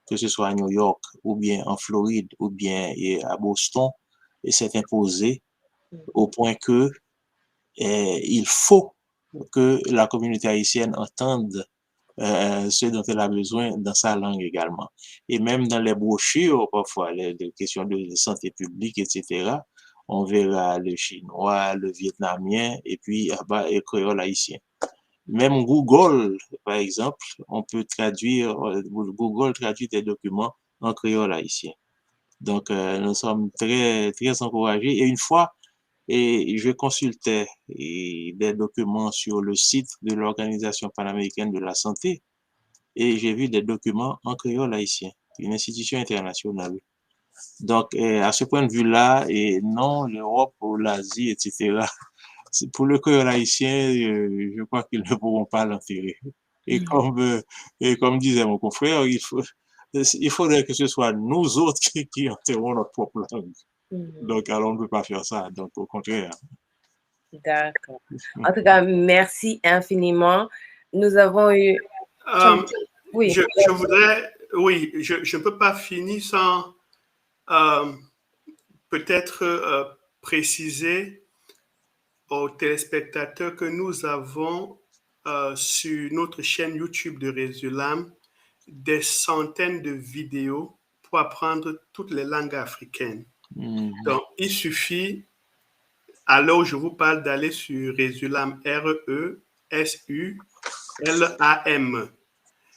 que ce soit à New York ou bien en Floride ou bien à Boston, s'est imposée au point que il faut que la communauté haïtienne entende ce dont elle a besoin dans sa langue également. Et même dans les brochures, parfois, les questions de santé publique, etc., on verra le chinois, le vietnamien et puis le créole haïtien. Même Google, par exemple, on peut traduire, Google traduit des documents en créole haïtien. Donc, nous sommes très, très encouragés. Et une fois, je consultais des documents sur le site de l'Organisation panaméricaine de la santé et j'ai vu des documents en créole haïtien, une institution internationale. Donc, à ce point de vue-là, et non l'Europe ou l'Asie, etc., pour le créole haïtien, je crois qu'ils ne pourront pas l'enterrer. Et comme disait mon confrère, il faudrait que ce soit nous autres qui enterrons notre propre langue. Donc, alors, on ne peut pas faire ça. Donc, au contraire. D'accord. En tout cas, merci infiniment. Nous avons eu... oui. Je voudrais... Oui, je ne peux pas finir sans peut-être préciser aux téléspectateurs que nous avons sur notre chaîne YouTube de Résulam des centaines de vidéos pour apprendre toutes les langues africaines. Donc, il suffit, à l'heure où je vous parle, d'aller sur Résulam, R-E-S-U-L-A-M.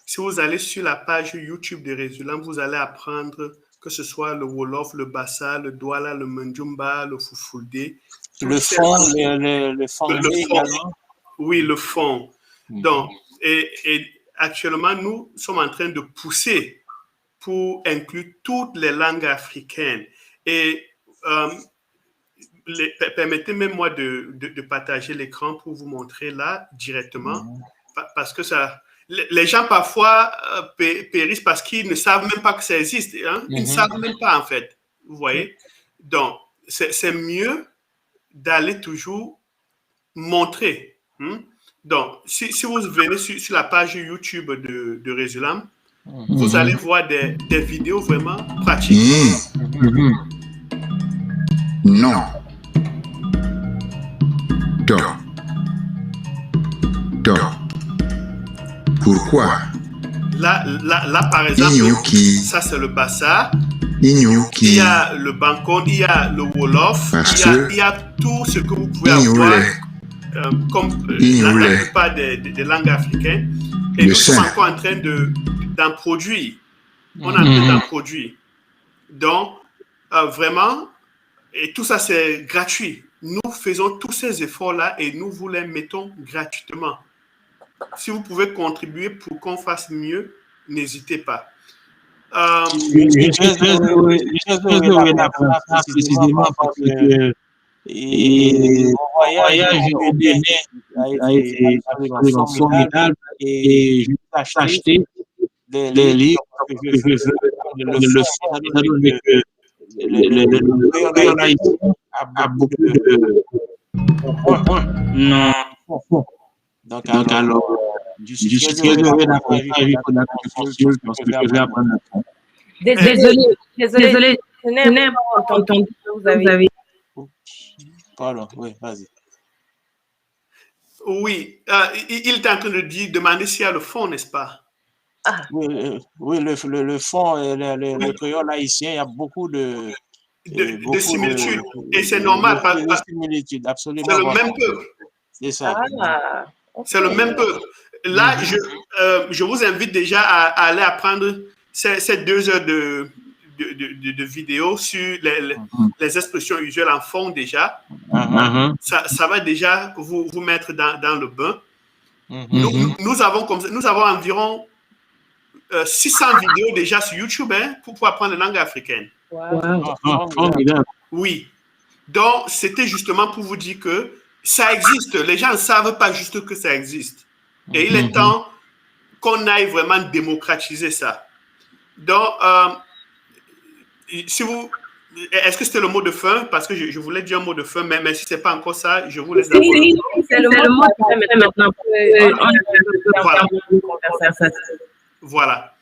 Si vous allez sur la page YouTube de Résulam, vous allez apprendre que ce soit le Wolof, le Bassa, le Douala, le Mandjumba, le Fufulde. Le fond également. Oui, le fond. Donc, et actuellement, nous sommes en train de pousser pour inclure toutes les langues africaines. Et permettez-moi de partager l'écran pour vous montrer là directement, parce que ça, les gens parfois périssent parce qu'ils ne savent même pas que ça existe. Hein? Ils ne savent même pas en fait. Vous voyez? Donc, c'est mieux d'aller toujours montrer. Donc, si vous venez sur la page YouTube de Résulam, vous allez voir des vidéos vraiment pratiques. Non. Do. Pourquoi? Là, par exemple, ça c'est le Bassa. Il y a le Bankon, il y a le Wolof, il y a tout ce que vous pouvez avoir comme la plupart des langues africaines. Et nous sommes encore en train d'en produire. On est en train d'en produire. Donc, vraiment, et tout ça c'est gratuit. Nous faisons tous ces efforts-là et nous vous les mettons gratuitement. Si vous pouvez contribuer pour qu'on fasse mieux, n'hésitez pas. Je suis très heureux d'apprendre ça précisément parce que mon voyage a été formidable et je vais acheter des livres que je veux le faire. Le créole haïtien a beaucoup de... Non. Donc alors, je suis très heureux d'apprendre ça parce que je vais apprendre ça. Désolé, je n'ai pas entendu ce que vous avez. Pardon, oui, vas-y. Oui, il est en train de demander s'il y a le fond, n'est-ce pas? Oui, le fond, le créole haïtien, il y a beaucoup de similitudes. Et c'est normal. De similitudes, absolument. C'est le même peuple. C'est ça. C'est le même peuple. Là, je vous invite déjà à aller apprendre ces 2 heures de vidéo sur les expressions usuelles en fond déjà. Ça va déjà vous mettre dans le bain. Nous avons environ 600 vidéos déjà sur YouTube pour apprendre la langue africaine. Wow. Oui. Donc, c'était justement pour vous dire que ça existe. Les gens ne savent pas juste que ça existe. Et il est temps qu'on aille vraiment démocratiser ça. Donc, si vous... Est-ce que c'était le mot de fin? Parce que je voulais dire un mot de fin, mais si ce n'est pas encore ça, je vous laisse Oui, c'est le mot de fin maintenant. Voilà.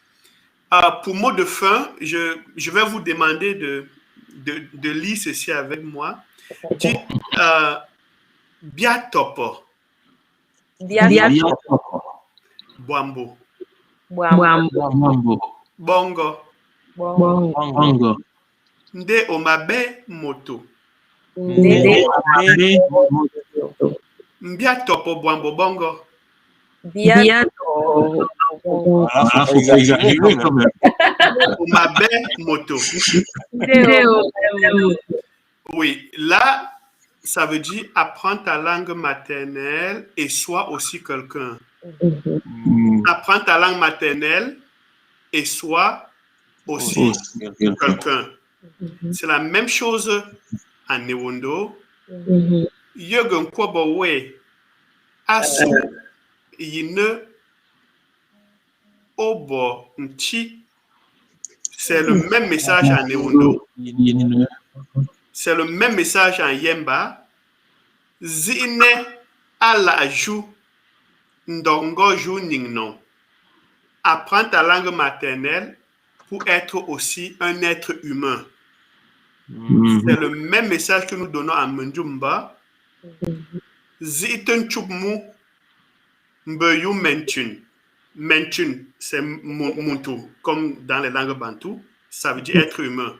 Pour mot de fin, je vais vous demander de lire ceci avec moi. Dites Biatopo. Boambo. Bongo. Nde omabe moto. Biatopo boambo bongo. Omabe moto. Oui, là, ça veut dire apprends ta langue maternelle et sois aussi quelqu'un. Apprends ta langue maternelle et sois aussi quelqu'un. C'est la même chose en Newondo. Yogun Kwabowe Asu Yine Obo Nchi. C'est le même message en Newondo. C'est le même message en Yemba. Zine ala ju ndongo ju ningnon. Apprends ta langue maternelle pour être aussi un être humain. C'est le même message que nous donnons à Mndjumba. Ziten chubmu mbeyu mentun. Mentun, c'est muntu, comme dans les langues bantoues. Ça veut dire être humain.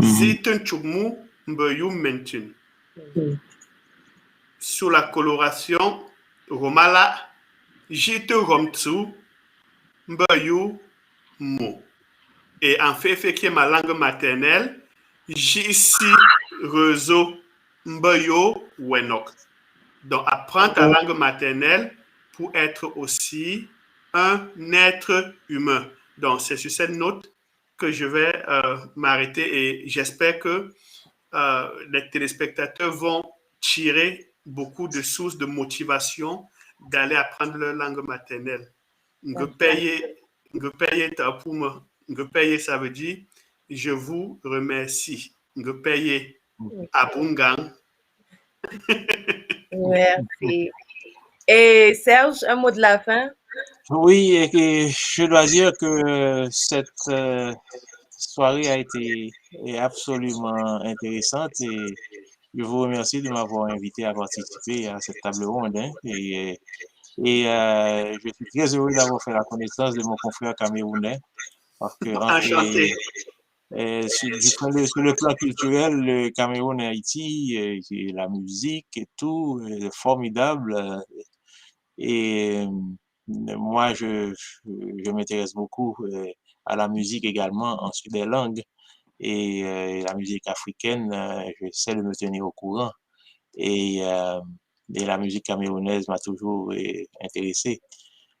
Ziten chubmu mbeyu mentun. Sur la coloration, romala, jite romtsu mbeyu mo. Et en fait, qui est ma langue maternelle, Jisi Rezo Mbayo Wenok. Donc, apprends ta langue maternelle pour être aussi un être humain. Donc, c'est sur cette note que je vais m'arrêter et j'espère que les téléspectateurs vont tirer beaucoup de sources de motivation d'aller apprendre leur langue maternelle. Payer ça veut dire je vous remercie. Payer Abungang. Merci. Et Serge, un mot de la fin? Oui, et je dois dire que cette soirée a été absolument intéressante et je vous remercie de m'avoir invité à participer à cette table ronde. Et je suis très heureux d'avoir fait la connaissance de mon confrère camerounais parce que sur le plan culturel, le Cameroun et Haïti, la musique et tout, formidable. Et moi, je m'intéresse beaucoup à la musique également, ensuite des langues. Et la musique africaine, j'essaie de me tenir au courant. Et la musique camerounaise m'a toujours intéressé.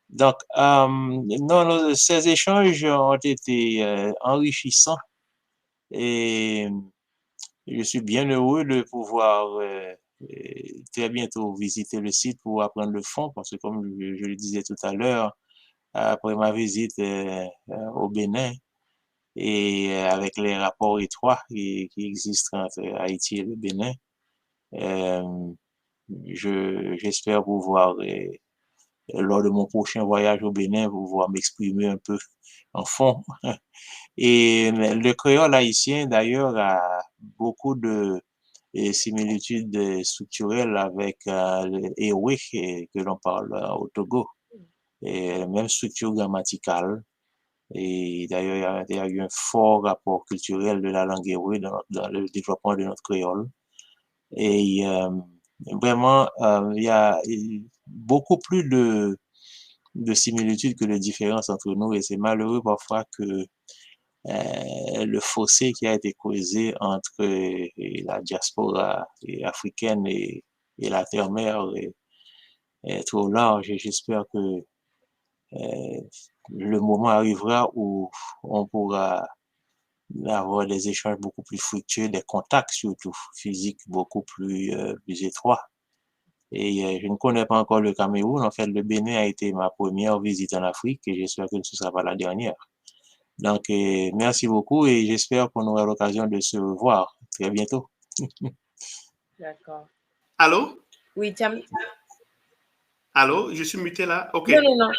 Donc, non, ces échanges ont été enrichissants et je suis bien heureux de pouvoir très bientôt visiter le site pour apprendre le fond parce que comme je le disais tout à l'heure, après ma visite au Bénin et avec les rapports étroits qui existent entre Haïti et le Bénin, j'espère pouvoir lors de mon prochain voyage au Bénin, pouvoir m'exprimer un peu en fond. Et le créole haïtien, d'ailleurs, a beaucoup de similitudes structurelles avec le Ewe que l'on parle au Togo. Et même structure grammaticale. Et d'ailleurs, il y a eu un fort rapport culturel de la langue Ewe dans le développement de notre créole. Et vraiment, il y a beaucoup plus de similitudes que de différences entre nous et c'est malheureux parfois que le fossé qui a été creusé entre la diaspora africaine et la terre-mère est trop large et j'espère que le moment arrivera où on pourra avoir des échanges beaucoup plus fructueux, des contacts surtout physiques beaucoup plus étroits. Et je ne connais pas encore le Cameroun. En fait, le Bénin a été ma première visite en Afrique et j'espère que ce ne sera pas la dernière. Donc, merci beaucoup et j'espère qu'on aura l'occasion de se voir très bientôt. D'accord. Allô? Oui, Tiam. Allô? Je suis muté là? OK. Non.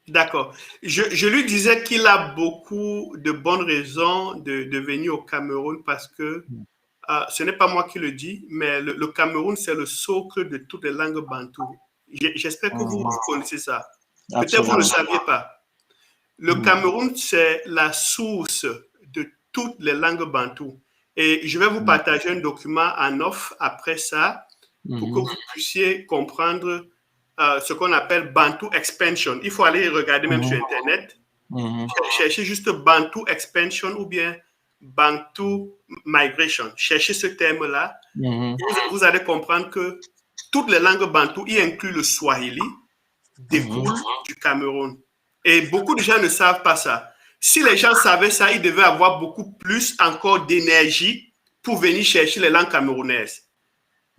D'accord. Je lui disais qu'il a beaucoup de bonnes raisons de venir au Cameroun parce que ce n'est pas moi qui le dis, mais le Cameroun, c'est le socle de toutes les langues bantoues. J'espère que vous connaissez ça. Peut-être vous ne le saviez pas. Le Cameroun, c'est la source de toutes les langues bantoues. Et je vais vous partager un document en off après ça pour que vous puissiez comprendre ce qu'on appelle Bantu Expansion. Il faut aller regarder même sur Internet. Cherchez juste Bantu Expansion ou bien Bantu Migration. Cherchez ce terme-là. Vous allez comprendre que toutes les langues bantoues, y inclut le Swahili, découlent du Cameroun. Et beaucoup de gens ne savent pas ça. Si les gens savaient ça, ils devaient avoir beaucoup plus encore d'énergie pour venir chercher les langues camerounaises.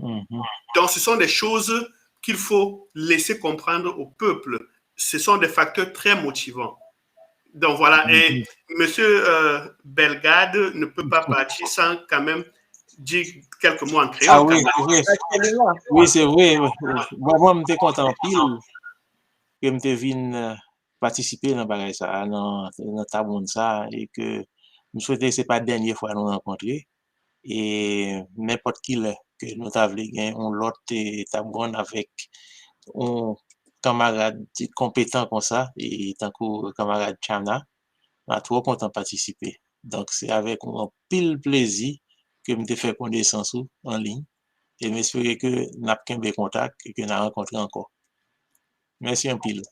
Donc, ce sont des choses qu'il faut laisser comprendre au peuple. Ce sont des facteurs très motivants. Donc, voilà. Et M. Bellegarde ne peut pas partir sans quand même dire quelques mots en créole. Ah oui, oui, c'est vrai. Bon, moi, je suis content pile que je vienne participer dans ça, dans table ça, et que je souhaite que ce n'est pas la dernière fois que nous rencontrer. Et n'importe qui que nous avons l'autre table avec un camarade compétent comme ça, et tant que camarade Chana, je suis trop content de participer. Donc, c'est avec un pile plaisir que je me fais connaissance en ligne. Et j'espère que nous avons des contacts et que nous avons rencontré encore. Merci un pile.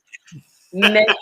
Merci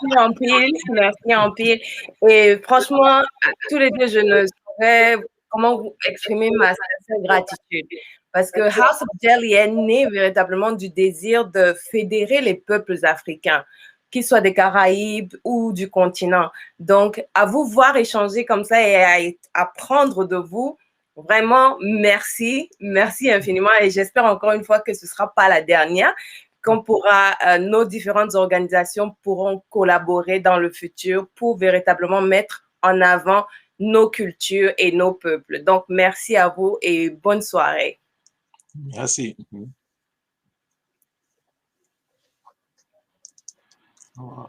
en pile. Et franchement, tous les deux, je ne saurais comment vous exprimer ma sincère gratitude. Parce que House of Jelly est né véritablement du désir de fédérer les peuples africains, qu'ils soient des Caraïbes ou du continent. Donc, à vous voir échanger comme ça et à apprendre de vous, vraiment, merci infiniment. Et j'espère encore une fois que ce ne sera pas la dernière, qu'on pourra, nos différentes organisations pourront collaborer dans le futur pour véritablement mettre en avant nos cultures et nos peuples. Donc, merci à vous et bonne soirée. Merci. Wow.